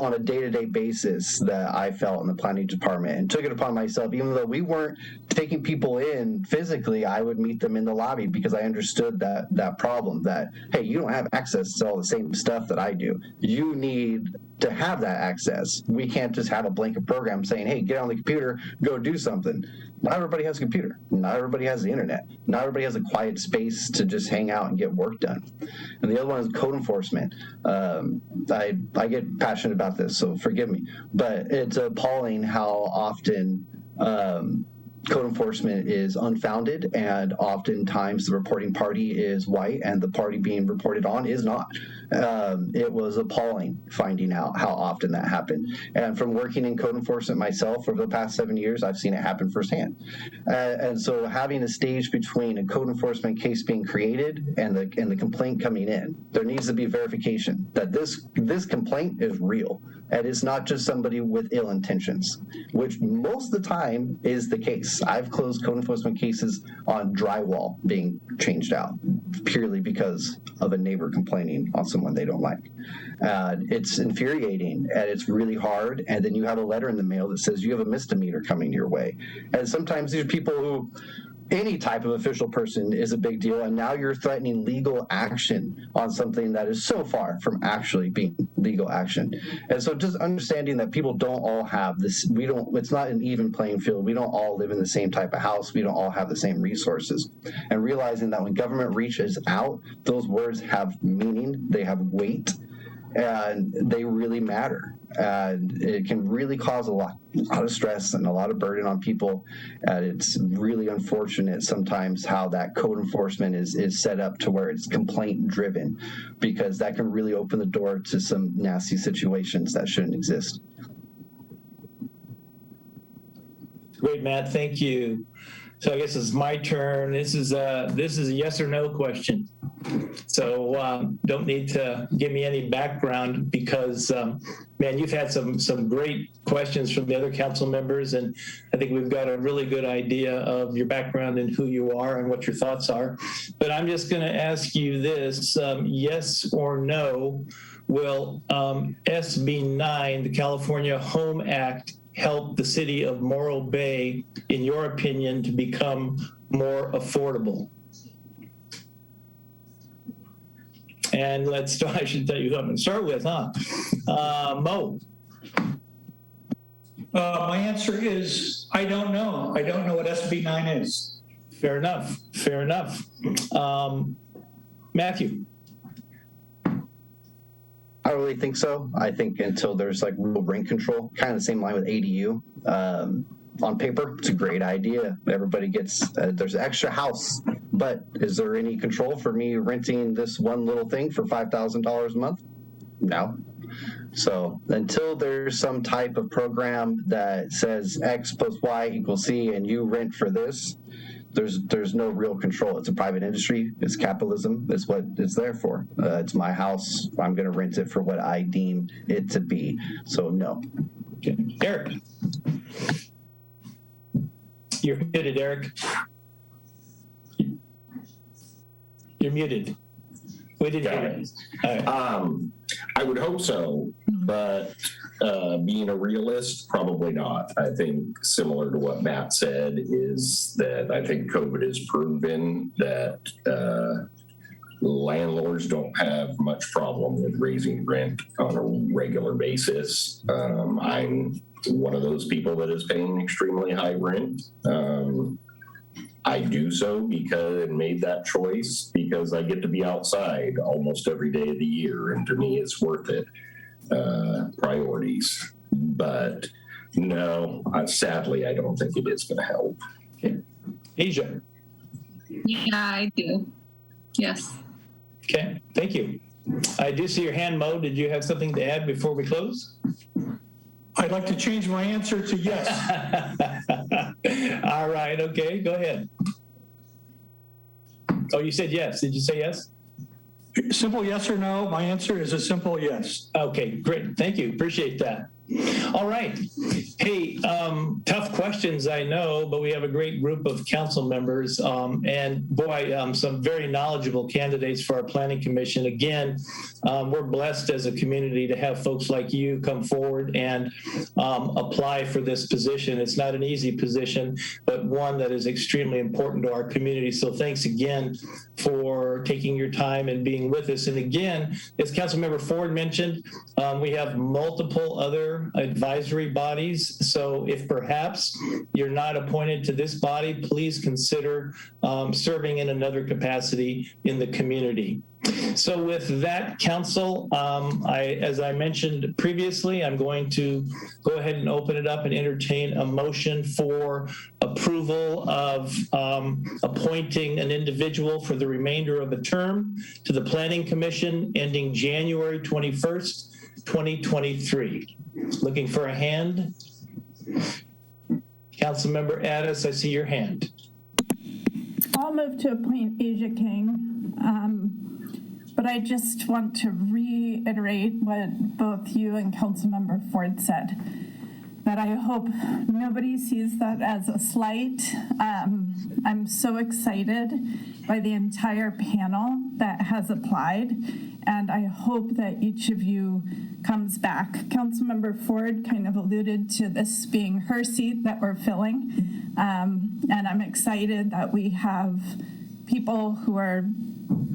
D: on a day-to-day basis that I felt in the planning department and took it upon myself, even though we weren't taking people in physically, I would meet them in the lobby because I understood that problem that, hey, you don't have access to all the same stuff that I do. You need to have that access. We can't just have a blanket program saying, hey, get on the computer, go do something. Not everybody has a computer. Not everybody has the internet. Not everybody has a quiet space to just hang out and get work done. And the other one is code enforcement. I get passionate about this, so forgive me, but it's appalling how often code enforcement is unfounded, and oftentimes the reporting party is white and the party being reported on is not. It was appalling finding out how often that happened. And from working in code enforcement myself over the past 7 years, I've seen it happen firsthand. And so having a stage between a code enforcement case being created and the complaint coming in, there needs to be verification that this complaint is real. And it's not just somebody with ill intentions, which most of the time is the case. I've closed code enforcement cases on drywall being changed out purely because of a neighbor complaining on someone they don't like. It's infuriating and it's really hard. And then you have a letter in the mail that says you have a misdemeanor coming your way. And sometimes these are people who, any type of official person is a big deal, and now you're threatening legal action on something that is so far from actually being legal action. And so just understanding that people don't all have this, it's not an even playing field. We don't all live in the same type of house. We don't all have the same resources. And realizing that when government reaches out, those words have meaning, they have weight, and they really matter. And it can really cause a lot of stress and a lot of burden on people. And it's really unfortunate sometimes how that code enforcement is set up to where it's complaint driven, because that can really open the door to some nasty situations that shouldn't exist.
B: Great, Matt. Thank you. So I guess it's my turn. This is a yes or no question. So don't need to give me any background because, man, you've had some great questions from the other council members, and I think we've got a really good idea of your background and who you are and what your thoughts are. But I'm just going to ask you this, yes or no, will SB 9, the California Home Act, help the city of Morro Bay, in your opinion, to become more affordable? And I should tell you who I'm going to start with, huh? Mo.
G: My answer is I don't know. I don't know what SB 9 is.
B: Fair enough. Fair enough. Matthew.
D: I don't really think so. I think until there's like real rent control, kind of the same line with ADU. On paper, it's a great idea. Everybody gets, there's an extra house, but is there any control for me renting this one little thing for $5,000 a month? No. So until there's some type of program that says X plus Y equals C and you rent for this, there's no real control. It's a private industry. It's capitalism. It's what it's there for. It's my house. I'm going to rent it for what I deem it to be. So no.
B: Okay. Eric. You're muted, Eric. You're muted. We didn't hear it. All right.
H: I would hope so, but being a realist, probably not. I think similar to what Matt said is that I think COVID has proven that landlords don't have much problem with raising rent on a regular basis. I'm one of those people that is paying extremely high rent. I do so because and made that choice because I get to be outside almost every day of the year, and to me, it's worth it. Priorities, but no, sadly, I don't think it is going to help.
B: Okay. Asia.
F: Yeah, I do. Yes.
B: Okay, thank you. I do see your hand, Mo. Did you have something to add before we close?
G: I'd like to change my answer to yes.
B: All right, okay, go ahead. Oh, you said yes. Did you say yes?
G: Simple yes or no. My answer is a simple yes.
B: Okay, great. Thank you. Appreciate that. All right. Hey, tough questions, I know, but we have a great group of council members and boy, some very knowledgeable candidates for our planning commission. Again, we're blessed as a community to have folks like you come forward and apply for this position. It's not an easy position, but one that is extremely important to our community. So thanks again for taking your time and being with us. And again, as Councilmember Ford mentioned, we have multiple other advisory bodies. So if perhaps you're not appointed to this body, please consider serving in another capacity in the community. So with that, council, as I mentioned previously, I'm going to go ahead and open it up and entertain a motion for approval of appointing an individual for the remainder of the term to the Planning Commission ending January 21st, 2023. Looking for a hand. Councilmember Addis, I see your hand.
I: I'll move to appoint Asia King. But I just want to reiterate what both you and Councilmember Ford said, that I hope nobody sees that as a slight. I'm so excited by the entire panel that has applied, and I hope that each of you comes back. Councilmember Ford kind of alluded to this being her seat that we're filling, and I'm excited that we have people who are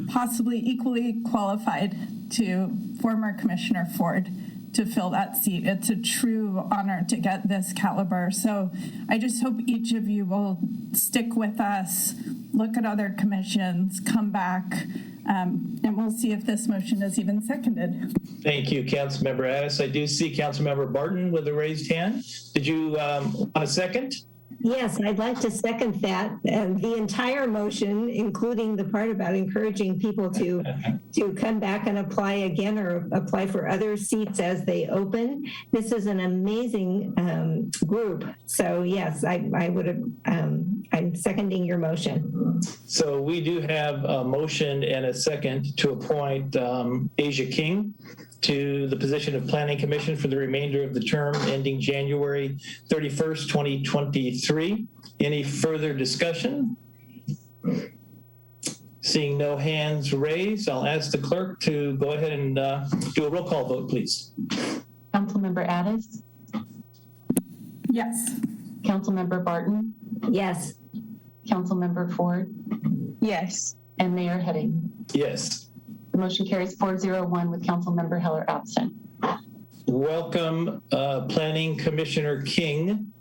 I: possibly equally qualified to former Commissioner Ford to fill that seat. It's a true honor to get this caliber. So I just hope each of you will stick with us, look at other commissions, come back, and we'll see if this motion is even seconded.
B: Thank you, Councilmember Addis. I do see Councilmember Barton with a raised hand. Did you want a second?
J: Yes, I'd like to second that. The entire motion, including the part about encouraging people to come back and apply again or apply for other seats as they open. This is an amazing group. So yes, I'm seconding your motion.
B: So we do have a motion and a second to appoint Asia King to the position of Planning Commission for the remainder of the term ending January 31st, 2023. Any further discussion? Seeing no hands raised, I'll ask the clerk to go ahead and do a roll call vote, please.
C: Councilmember Addis?
I: Yes.
C: Councilmember Barton?
J: Yes.
C: Councilmember Ford?
K: Yes.
C: And Mayor Heading?
B: Yes.
C: The motion carries 401 with Councilmember Heller absent.
B: Welcome, Planning Commissioner King,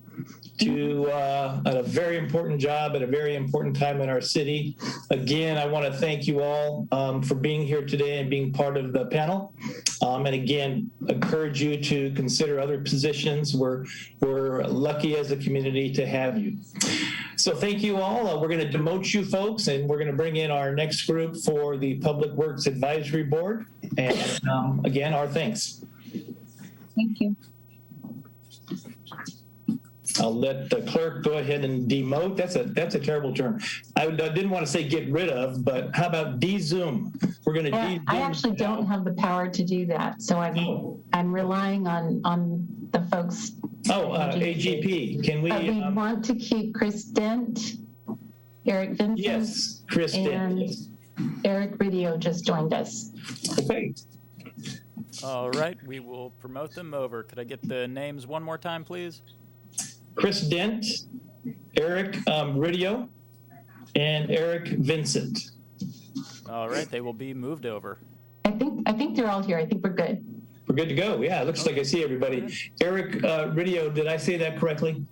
B: to a very important job at a very important time in our city. Again, I want to thank you all for being here today and being part of the panel. And again, encourage you to consider other positions. We're lucky as a community to have you. So thank you all. We're going to demote you folks, and we're going to bring in our next group for the Public Works Advisory Board. And again, our thanks.
F: Thank you.
B: I'll let the clerk go ahead and demote. That's a terrible term. I didn't want to say get rid of, but how about de-zoom? We're going to de-zoom.
C: I actually don't have the power to do that, so I'm relying on the folks.
B: AGP. Can we?
C: We want to keep Chris Dent, Eric Vincent.
B: Yes, Chris Dent.
C: Eric Ridio just joined us.
B: Okay.
A: All right, we will promote them over. Could I get the names one more time, please?
B: Chris Dent, Eric Ridio, and Eric Vincent.
A: All right, they will be moved over.
C: I think they're all here. I think we're good.
B: We're good to go. Yeah, it looks like I see everybody. Eric Ridio, did I say that correctly?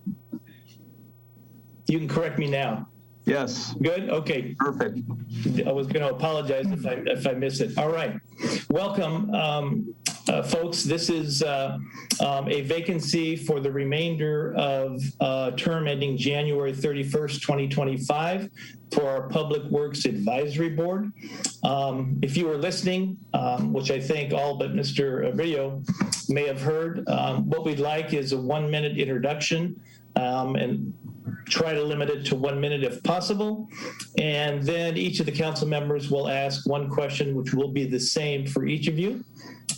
B: You can correct me now.
L: Yes.
B: Good? Okay.
L: Perfect.
B: I was going to apologize if I missed it. All right. Welcome, folks. This is a vacancy for the remainder of term ending January 31st, 2025 for our Public Works Advisory Board. If you were listening, which I think all but Mr. Ridio may have heard, what we'd like is a 1-minute introduction and try to limit it to 1 minute if possible. And then each of the council members will ask one question, which will be the same for each of you.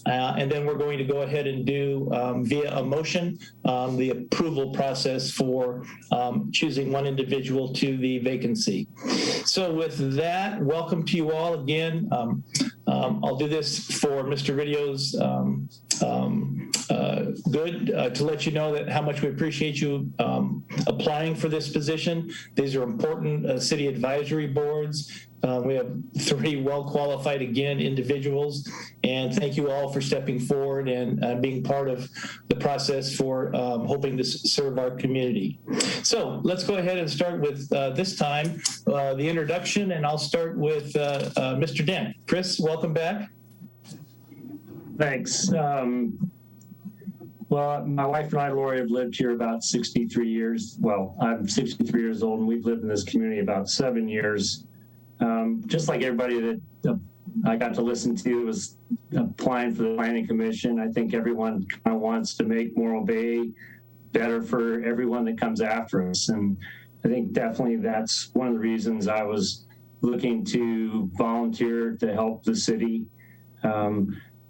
B: And then we're going to go ahead and do via a motion the approval process for choosing one individual to the vacancy. So with that, welcome to you all again. I'll do this for Mr. Ridio's good to let you know that how much we appreciate you applying for this position. These are important city advisory boards. We have 3 well-qualified, again, individuals, and thank you all for stepping forward and being part of the process for hoping to serve our community. So let's go ahead and start with this time the introduction, and I'll start with Mr. Dent. Chris, welcome back.
E: Thanks. Well, my wife and I, Lori, have lived here about 63 years. Well, I'm 63 years old, and we've lived in this community about 7 years. Just like everybody that I got to listen to was applying for the Planning Commission, I think everyone kind of wants to make Morro Bay better for everyone that comes after us. And I think definitely that's one of the reasons I was looking to volunteer to help the city.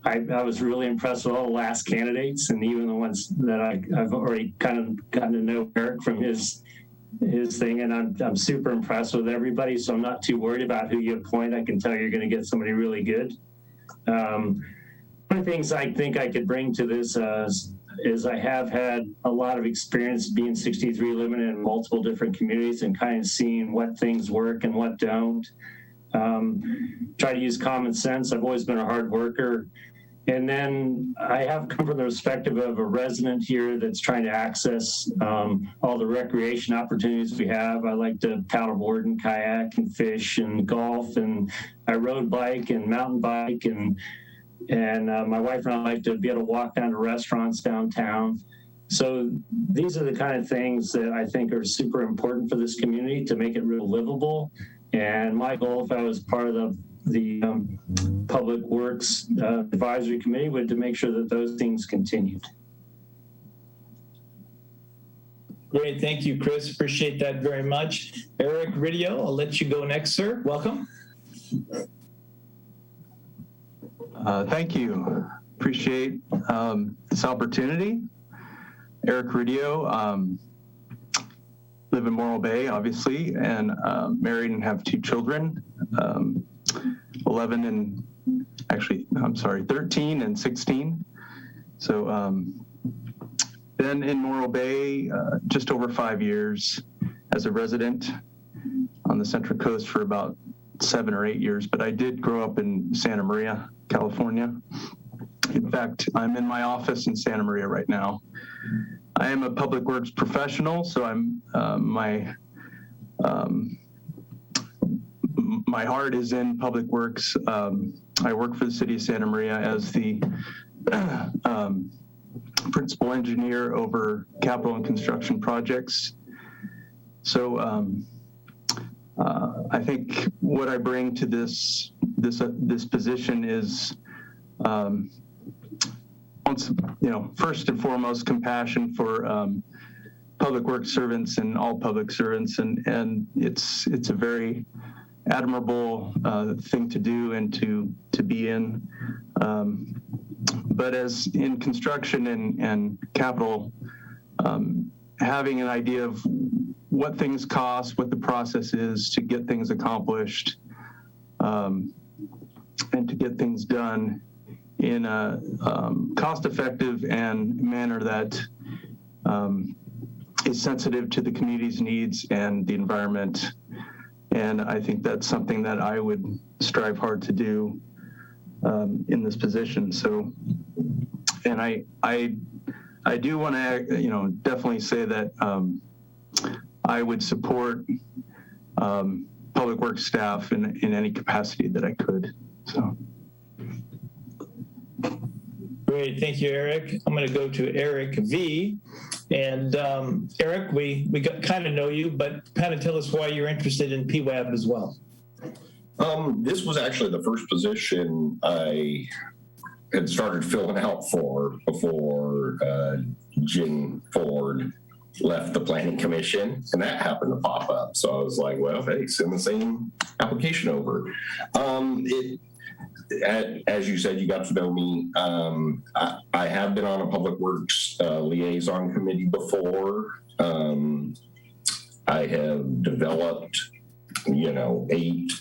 E: I was really impressed with all the last candidates, and even the ones that I've already kind of gotten to know Eric from his thing, and I'm super impressed with everybody, so I'm not too worried about who you appoint. I can tell you're going to get somebody really good. One of the things I think I could bring to this is I have had a lot of experience being 63, living in multiple different communities and kind of seeing what things work and what don't. Try to use common sense. I've always been a hard worker. And then I have come from the perspective of a resident here that's trying to access all the recreation opportunities we have. I like to paddleboard and kayak and fish and golf, and I road bike and mountain bike, and my wife and I like to be able to walk down to restaurants downtown. So these are the kind of things that I think are super important for this community to make it real livable. And my goal, if I was part of the Public Works Advisory Committee, would to make sure that those things continued.
B: Great, thank you, Chris. Appreciate that very much. Eric Ridio, I'll let you go next, sir. Welcome.
L: Thank you. Appreciate this opportunity. Eric Ridio, live in Morro Bay, obviously, and married and have 2 children, 13 and 16. So been in Morro Bay just over 5 years as a resident on the Central Coast for about 7 or 8 years, but I did grow up in Santa Maria, California. In fact, I'm in my office in Santa Maria right now. I am a public works professional, so I'm my heart is in public works. I work for the city of Santa Maria as the principal engineer over capital and construction projects. So I think what I bring to this position is, first and foremost, compassion for public works servants and all public servants, and it's a very admirable thing to do and to be in. But as in construction and capital, having an idea of what things cost, what the process is to get things accomplished, and to get things done in a cost-effective and manner that is sensitive to the community's needs and the environment. And I think that's something that I would strive hard to do in this position. So, and I do want to, definitely say that I would support public works staff in any capacity that I could. So.
B: Great, thank you, Eric. I'm going to go to Eric V. And Eric, we kind of know you, but kind of tell us why you're interested in PWAB as well.
H: This was actually the first position I had started filling out for before Jen Ford left the Planning Commission, and that happened to pop up. So I was like, well, hey, send the same application over. As you said, you got to know me. I have been on a Public Works liaison committee before. I have developed, 8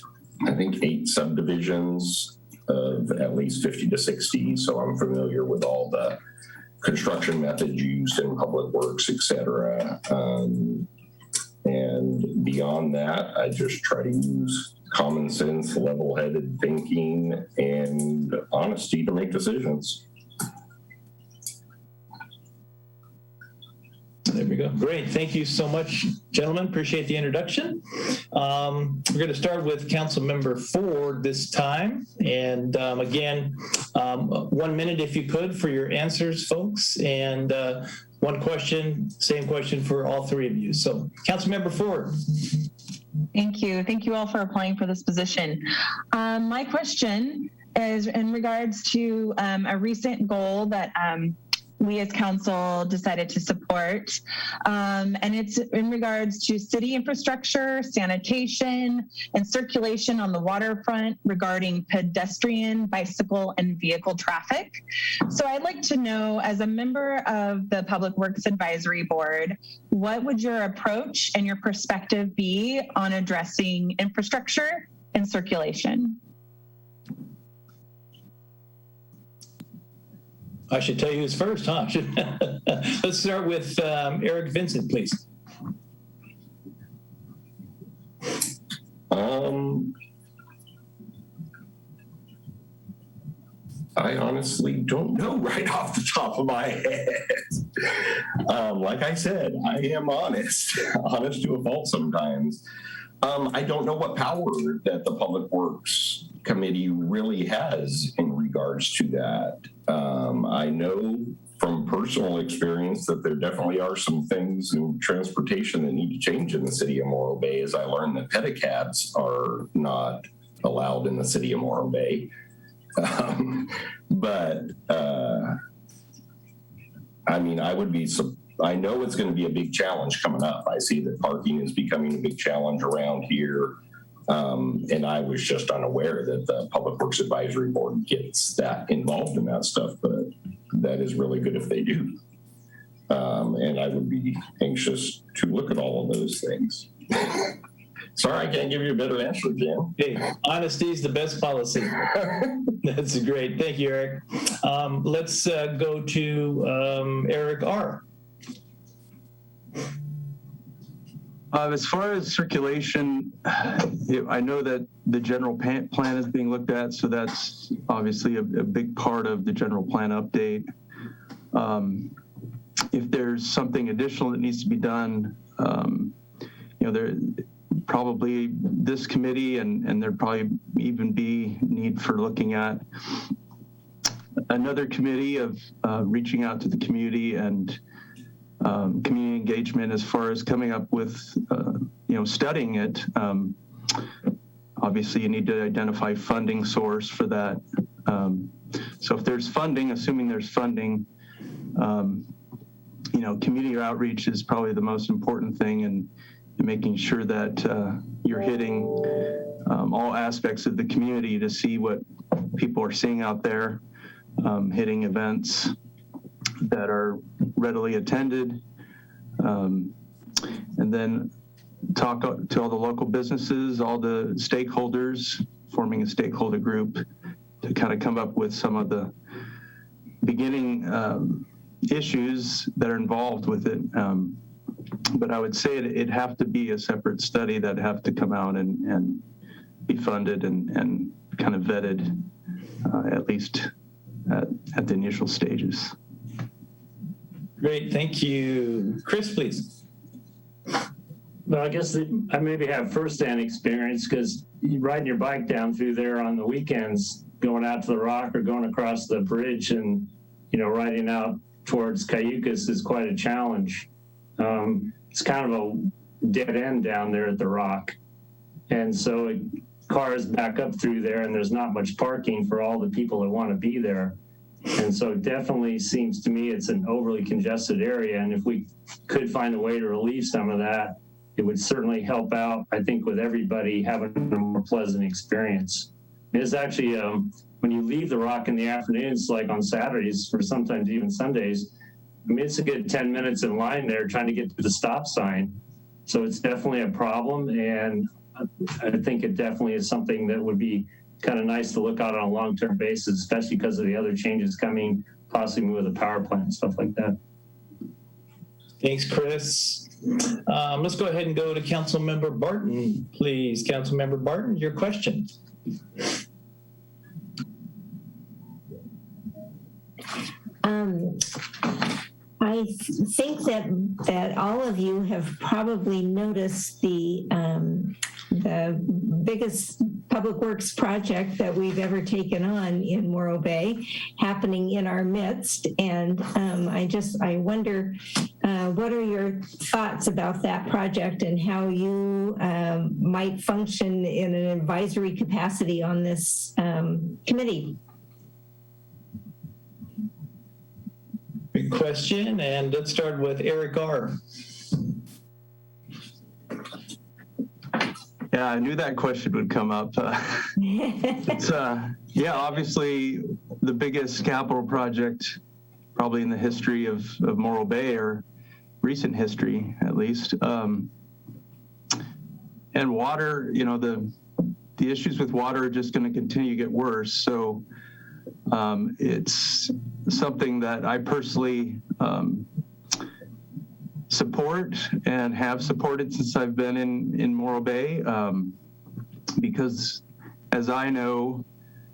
H: subdivisions of at least 50 to 60. So I'm familiar with all the construction methods used in public works, et cetera. And beyond that, I just try to use common sense, level-headed thinking, and honesty to make decisions.
B: There we go. Great. Thank you so much, gentlemen. Appreciate the introduction. We're going to start with Councilmember Ford this time. And again, 1 minute if you could for your answers, folks. And one question, same question for all three of you. So Councilmember Ford.
K: Thank you. Thank you all for applying for this position. My question is in regards to a recent goal that we as council decided to support. And it's in regards to city infrastructure, sanitation, and circulation on the waterfront regarding pedestrian, bicycle, and vehicle traffic. So I'd like to know, as a member of the Public Works Advisory Board, what would your approach and your perspective be on addressing infrastructure and circulation?
B: I should tell you who's first, huh? Let's start with Eric Vincent, please.
H: I honestly don't know right off the top of my head. Like I said, I am honest to a fault sometimes. I don't know what power that the Public Works Committee really has in regards to that. I know from personal experience that there definitely are some things in transportation that need to change in the city of Morro Bay, as I learned that pedicabs are not allowed in the city of Morro Bay. I know it's going to be a big challenge coming up. I see that parking is becoming a big challenge around here. And I was just unaware that the Public Works Advisory Board gets that involved in that stuff, but that is really good if they do. And I would be anxious to look at all of those things. Sorry, I can't give you a better answer, Jan.
B: Hey, honesty is the best policy. That's great. Thank you, Eric. Let's go to Eric R.
L: As far as circulation, I know that the general plan is being looked at, so that's obviously a big part of the general plan update. If there's something additional that needs to be done, there probably this committee and there'd probably even be need for looking at another committee of reaching out to the community and community engagement as far as coming up with, studying it. Obviously, you need to identify funding source for that. So if there's funding, assuming there's funding, community outreach is probably the most important thing in making sure that you're hitting all aspects of the community to see what people are seeing out there, hitting events that are readily attended, and then talk to all the local businesses, all the stakeholders, forming a stakeholder group to kind of come up with some of the beginning issues that are involved with it. But I would say it'd have to be a separate study that'd have to come out and be funded and kind of vetted, at least at the initial stages.
B: Great, thank you. Chris, please.
E: Well, I guess I maybe have firsthand experience because riding your bike down through there on the weekends, going out to the rock or going across the bridge and, riding out towards Cayucas is quite a challenge. It's kind of a dead end down there at the rock. And so cars back up through there and there's not much parking for all the people that want to be there. And so it definitely seems to me it's an overly congested area. And if we could find a way to relieve some of that, it would certainly help out, I think, with everybody having a more pleasant experience. It's actually, when you leave the rock in the afternoons, like on Saturdays or sometimes even Sundays, it's a good 10 minutes in line there trying to get to the stop sign. So it's definitely a problem. And I think it definitely is something that would be kind of nice to look at on a long-term basis, especially because of the other changes coming, possibly with the power plant and stuff like that.
B: Thanks, Chris. Let's go ahead and go to Councilmember Barton, please. Councilmember Barton, your question.
J: I think that all of you have probably noticed the biggest public works project that we've ever taken on in Morro Bay happening in our midst. And I wonder, what are your thoughts about that project and how you might function in an advisory capacity on this committee?
B: Good question, and let's start with Eric R.
L: Yeah, I knew that question would come up. It's obviously the biggest capital project probably in the history of Morro Bay, or recent history at least. And water, the issues with water are just going to continue to get worse. So it's something that I personally support and have supported since I've been in Morro Bay, because as I know,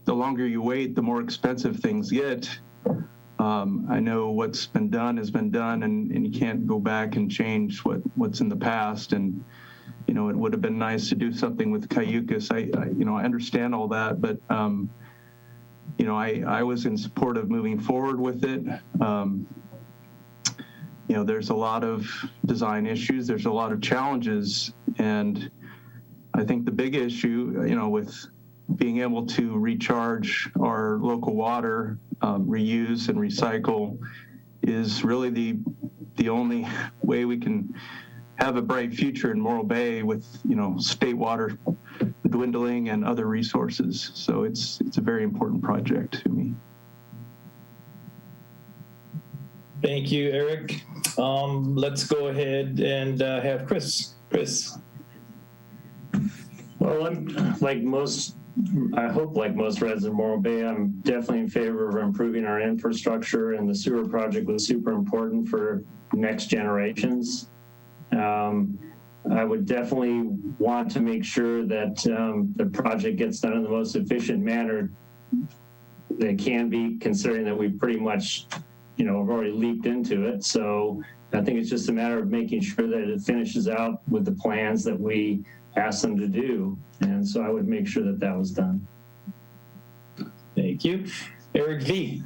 L: the longer you wait, the more expensive things get. I know what's been done has been done, and you can't go back and change what's in the past. And it would have been nice to do something with Cayucas. I understand all that, but I was in support of moving forward with it. There's a lot of design issues, there's a lot of challenges, and I think the big issue, with being able to recharge our local water, reuse and recycle, is really the only way we can have a bright future in Morro Bay with, state water dwindling and other resources. So it's a very important project to me.
B: Thank you, Eric. Let's go ahead and have Chris. Chris.
E: Well, I hope like most residents of Morro Bay, I'm definitely in favor of improving our infrastructure, and the sewer project was super important for next generations. I would definitely want to make sure that the project gets done in the most efficient manner that it can be, considering that we pretty much, have already leaped into it. So I think it's just a matter of making sure that it finishes out with the plans that we asked them to do. And so I would make sure that that was done.
B: Thank you. Eric V.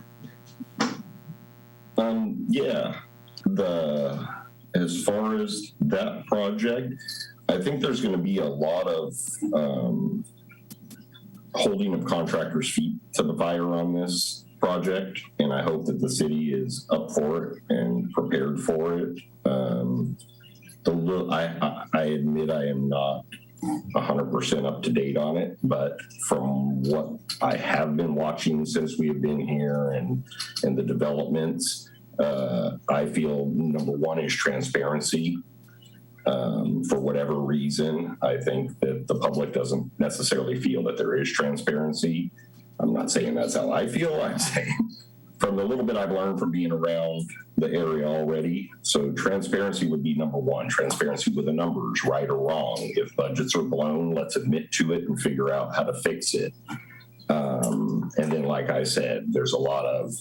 H: As far as that project, I think there's going to be a lot of holding of contractors' feet to the fire on this project, and I hope that the city is up for it and prepared for it. I admit I am not 100% up to date on it, but from what I have been watching since we have been here and the developments, I feel number one is transparency. For whatever reason, I think that the public doesn't necessarily feel that there is transparency. I'm not saying that's how I feel. I'm saying from the little bit I've learned from being around the area already. So transparency would be number one, transparency with the numbers, right or wrong. If budgets are blown, let's admit to it and figure out how to fix it. And then, like I said, there's a lot of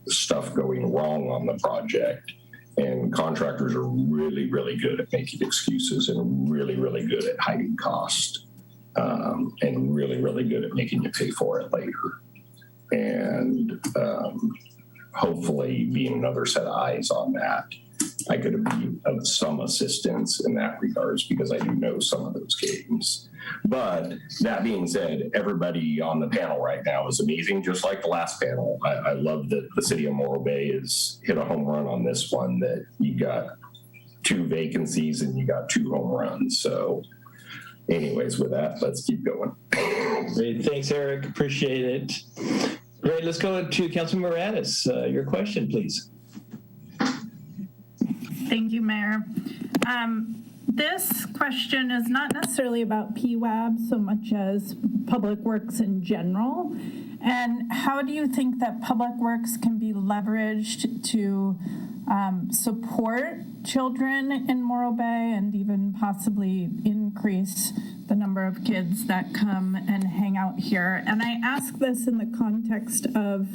H: stuff going wrong on the project. And contractors are really, really good at making excuses and really, really good at hiding cost and really, really good at making you pay for it later. And hopefully being another set of eyes on that, I could be of some assistance in that regards because I do know some of those games. But that being said, everybody on the panel right now is amazing, just like the last panel. I love that the city of Morro Bay has hit a home run on this one, that you got 2 vacancies and you got 2 home runs. So anyways, with that, let's keep going.
B: Great. Thanks, Eric. Appreciate it. Great. Let's go to Councilmember Addis. Your question, please.
I: Thank you, Mayor. This question is not necessarily about PWAB so much as Public Works in general. And how do you think that Public Works can be leveraged to support children in Morro Bay and even possibly increase the number of kids that come and hang out here? And I ask this in the context of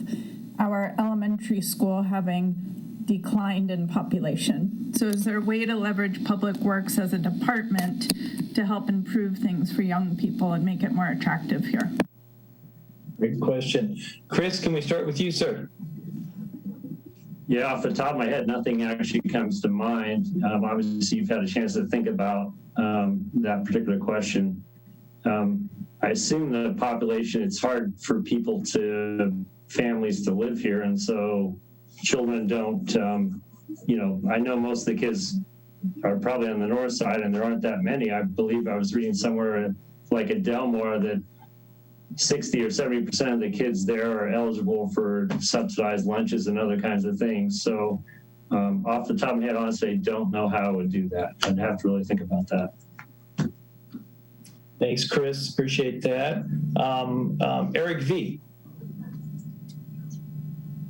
I: our elementary school having declined in population. So is there a way to leverage Public Works as a department to help improve things for young people and make it more attractive here?
B: Great question. Chris, can we start with you, sir?
E: Yeah, off the top of my head, nothing actually comes to mind. Obviously, you've had a chance to think about that particular question. I assume the population, it's hard for families to live here, and so children don't, I know most of the kids are probably on the north side and there aren't that many. I believe I was reading somewhere like at Delmar that 60 or 70% of the kids there are eligible for subsidized lunches and other kinds of things. So off the top of my head, honestly, I don't know how I would do that. I'd have to really think about that.
B: Thanks, Chris. Appreciate that. Eric V.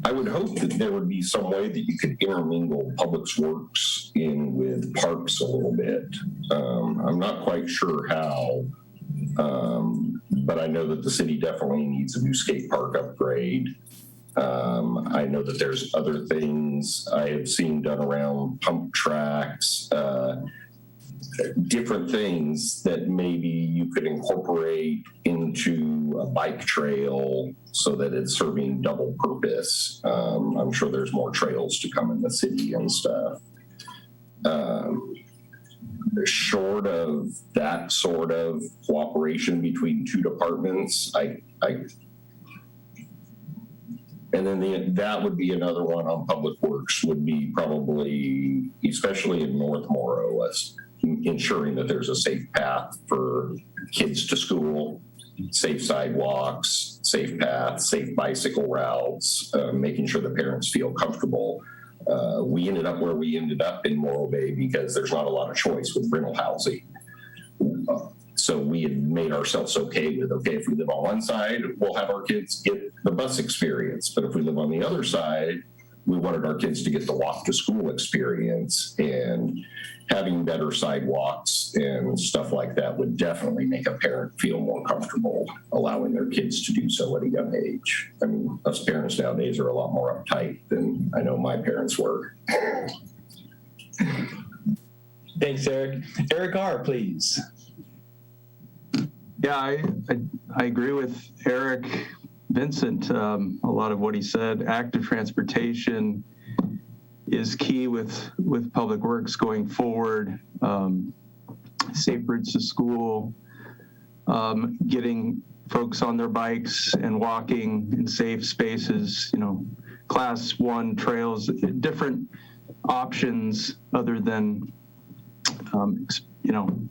H: I would hope that there would be some way that you could intermingle Public Works in with parks a little bit. I'm not quite sure how, but I know that the city definitely needs a new skate park upgrade. I know that there's other things I have seen done around pump tracks, different things that maybe you could incorporate into a bike trail so that it's serving double purpose. I'm sure there's more trails to come in the city and stuff. Short of that sort of cooperation between 2 departments, and then that would be another one on Public Works would be probably, especially in North Morro, ensuring that there's a safe path for kids to school, safe sidewalks, safe paths, safe bicycle routes, making sure the parents feel comfortable. We ended up where we ended up in Morro Bay because there's not a lot of choice with rental housing. So we had made ourselves okay with, if we live on one side, we'll have our kids get the bus experience. But if we live on the other side, we wanted our kids to get the walk to school experience, and having better sidewalks and stuff like that would definitely make a parent feel more comfortable allowing their kids to do so at a young age. I mean, us parents nowadays are a lot more uptight than I know my parents were.
B: Thanks, Eric. Eric R., please.
L: Yeah, I agree with Eric Vincent, a lot of what he said. Active transportation is key with Public Works going forward. Safe routes to school, getting folks on their bikes and walking in safe spaces, class 1 trails, different options other than,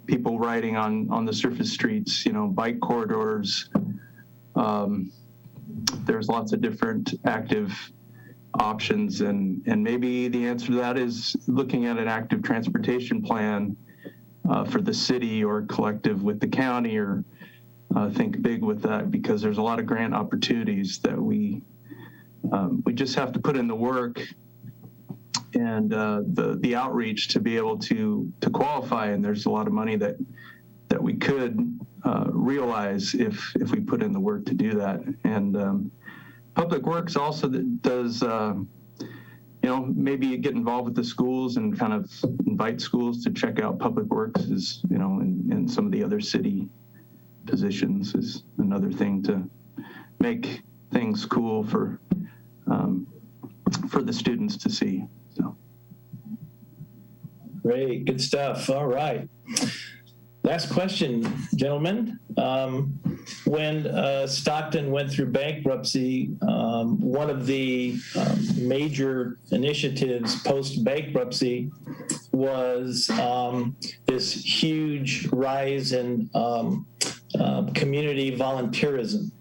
L: people riding on the surface streets, bike corridors. There's lots of different active options, and maybe the answer to that is looking at an active transportation plan for the city or collective with the county, or think big with that, because there's a lot of grant opportunities that we just have to put in the work and the outreach to be able to qualify. And there's a lot of money that we could realize if we put in the work to do that. And Public Works also does, maybe get involved with the schools and kind of invite schools to check out Public Works, is, and some of the other city positions is another thing to make things cool for the students to see. So.
B: Great, good stuff. All right. Last question, gentlemen. When Stockton went through bankruptcy, one of the major initiatives post-bankruptcy was this huge rise in community volunteerism.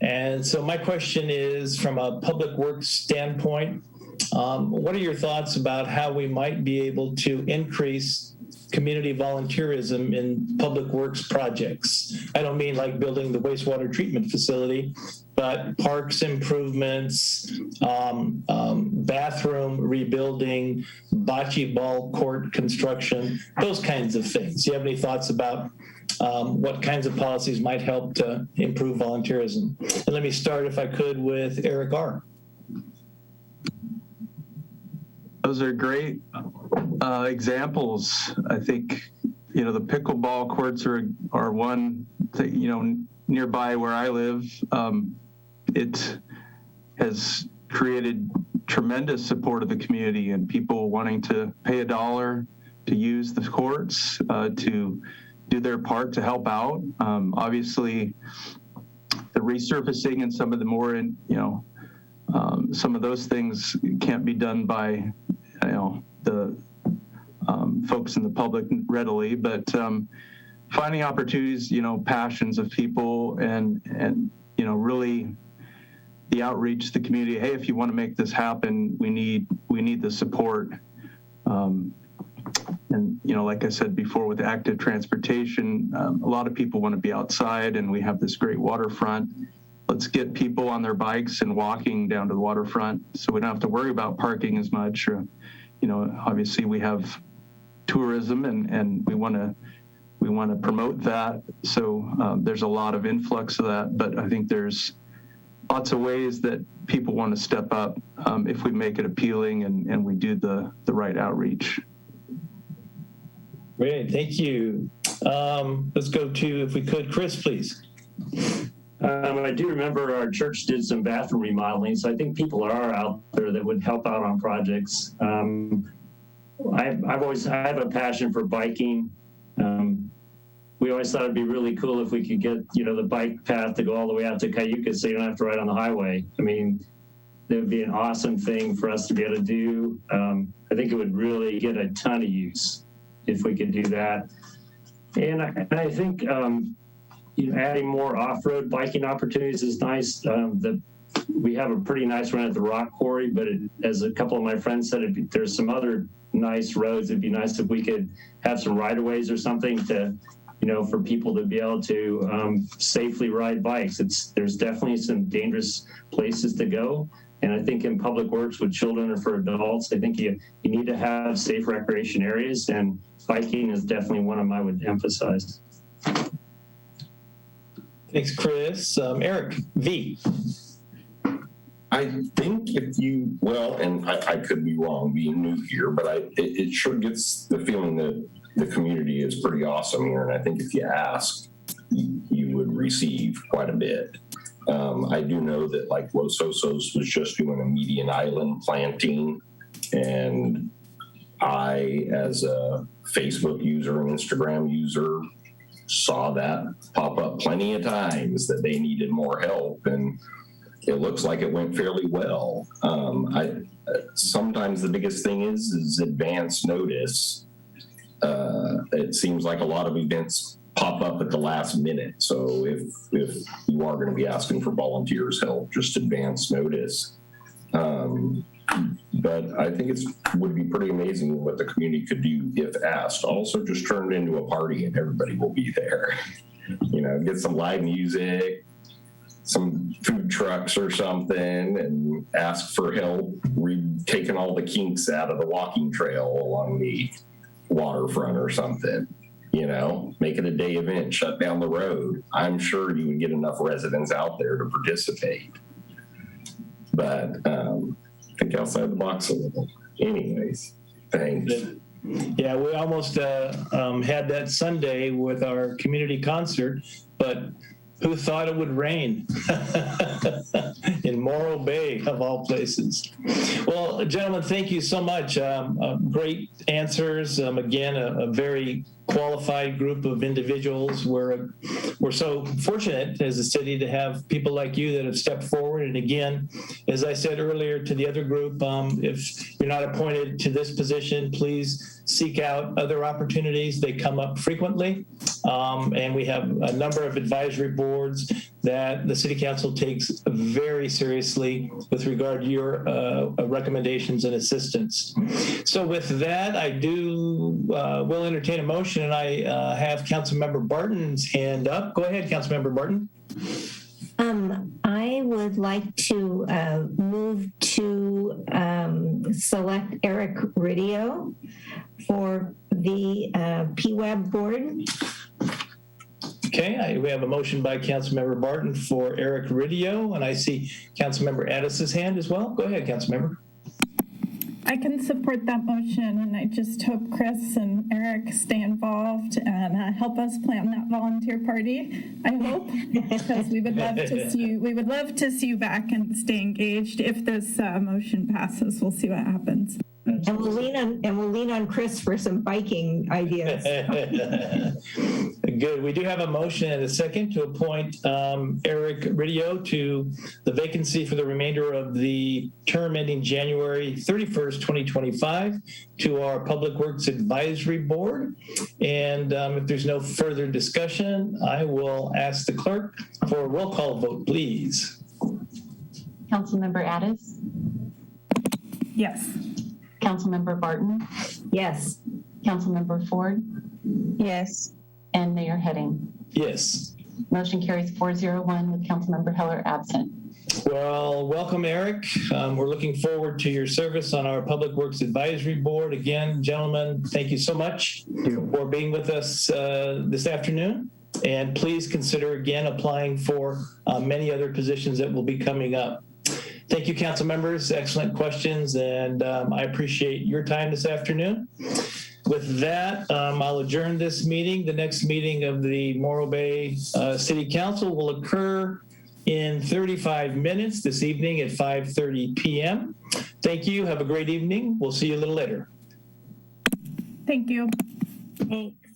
B: And so my question is, from a public works standpoint, what are your thoughts about how we might be able to increase community volunteerism in public works projects? I don't mean like building the wastewater treatment facility, but parks improvements, bathroom rebuilding, bocce ball court construction, those kinds of things. Do you have any thoughts about what kinds of policies might help to improve volunteerism? And let me start, if I could, with Eric R.
L: Those are great examples. I think, the pickleball courts are one thing, nearby where I live. It has created tremendous support of the community and people wanting to pay $1 to use the courts, to do their part to help out. Obviously, the resurfacing and some of the more, some of those things can't be done by, the folks in the public readily, but finding opportunities, passions of people and really the outreach to the community. Hey, if you want to make this happen, we need the support. And, like I said before, with active transportation, a lot of people want to be outside, and we have this great waterfront. Let's get people on their bikes and walking down to the waterfront so we don't have to worry about parking as much. Or, obviously we have tourism and we want to promote that. So there's a lot of influx of that, but I think there's lots of ways that people want to step up if we make it appealing and we do the right outreach.
B: Great, thank you. Let's go to, if we could, Chris, please.
E: I do remember our church did some bathroom remodeling, so I think people are out there that would help out on projects. I have a passion for biking. We always thought it'd be really cool if we could get, the bike path to go all the way out to Cayuga so you don't have to ride on the highway. I mean, it would be an awesome thing for us to be able to do. I think it would really get a ton of use if we could do that. And I think, adding more off-road biking opportunities is nice. We have a pretty nice run at the rock quarry, but as a couple of my friends said, there's some other nice roads. It'd be nice if we could have some right-of-ways or something to, for people to be able to safely ride bikes. There's definitely some dangerous places to go. And I think in public works with children or for adults, I think you need to have safe recreation areas, and biking is definitely one of them I would emphasize.
B: Thanks, Chris. Eric V.
H: I think and I could be wrong being new here, but it sure gets the feeling that the community is pretty awesome here. And I think if you ask, you would receive quite a bit. I do know that like Los Osos was just doing a median island planting, and I, as a Facebook user and Instagram user, saw that pop up plenty of times that they needed more help, and it looks like it went fairly well. Sometimes the biggest thing is advance notice. It seems like a lot of events pop up at the last minute. So if you are going to be asking for volunteers' help, just advance notice. But I think it would be pretty amazing what the community could do if asked. Also, just turn it into a party and everybody will be there. You know, get some live music, some food trucks or something, and ask for help taking all the kinks out of the walking trail along the waterfront or something. You know, make it a day event, shut down the road. I'm sure you would get enough residents out there to participate. But think outside the box a little. Anyways, thanks.
B: Yeah, we almost had that Sunday with our community concert, but who thought it would rain in Morro Bay, of all places? Well, gentlemen, thank you so much. Great answers. Again, a very qualified group of individuals. We're so fortunate as a city to have people like you that have stepped forward. And again, as I said earlier to the other group, if you're not appointed to this position, please seek out other opportunities. They come up frequently. And we have a number of advisory boards that the City Council takes very seriously with regard to your recommendations and assistance. So with that, I will entertain a motion, and I have Councilmember Barton's hand up. Go ahead, Councilmember Barton.
J: I would like to move to select Eric Ridio for the PWAB board.
B: Okay, we have a motion by Councilmember Barton for Eric Ridio, and I see Councilmember Addis's hand as well. Go ahead, Councilmember.
I: I can support that motion, and I just hope Chris and Eric stay involved and help us plan that volunteer party. I hope, because we would love to see you. We would love to see you back and stay engaged. If this motion passes, we'll see what happens.
J: And we'll lean on Chris for some biking ideas.
B: Good. We do have a motion and a second to appoint Eric Ridio to the vacancy for the remainder of the term ending January 31st, 2025 to our Public Works Advisory Board. And if there's no further discussion, I will ask the clerk for a roll call vote, please.
C: Councilmember Addis?
I: Yes.
C: Councilmember Barton?
J: Yes.
C: Councilmember Ford?
K: Yes.
C: And Mayor Heading?
B: Yes.
C: Motion carries 401 with Councilmember Heller absent.
B: Well, welcome, Eric. We're looking forward to your service on our Public Works Advisory Board. Again, gentlemen, thank you so much for being with us this afternoon. And please consider again applying for many other positions that will be coming up. Thank you, council members. Excellent questions, and I appreciate your time this afternoon. With that, I'll adjourn this meeting. The next meeting of the Morro Bay City Council will occur in 35 minutes this evening at 5:30 p.m. Thank you. Have a great evening. We'll see you a little later.
I: Thank you.
J: Thanks.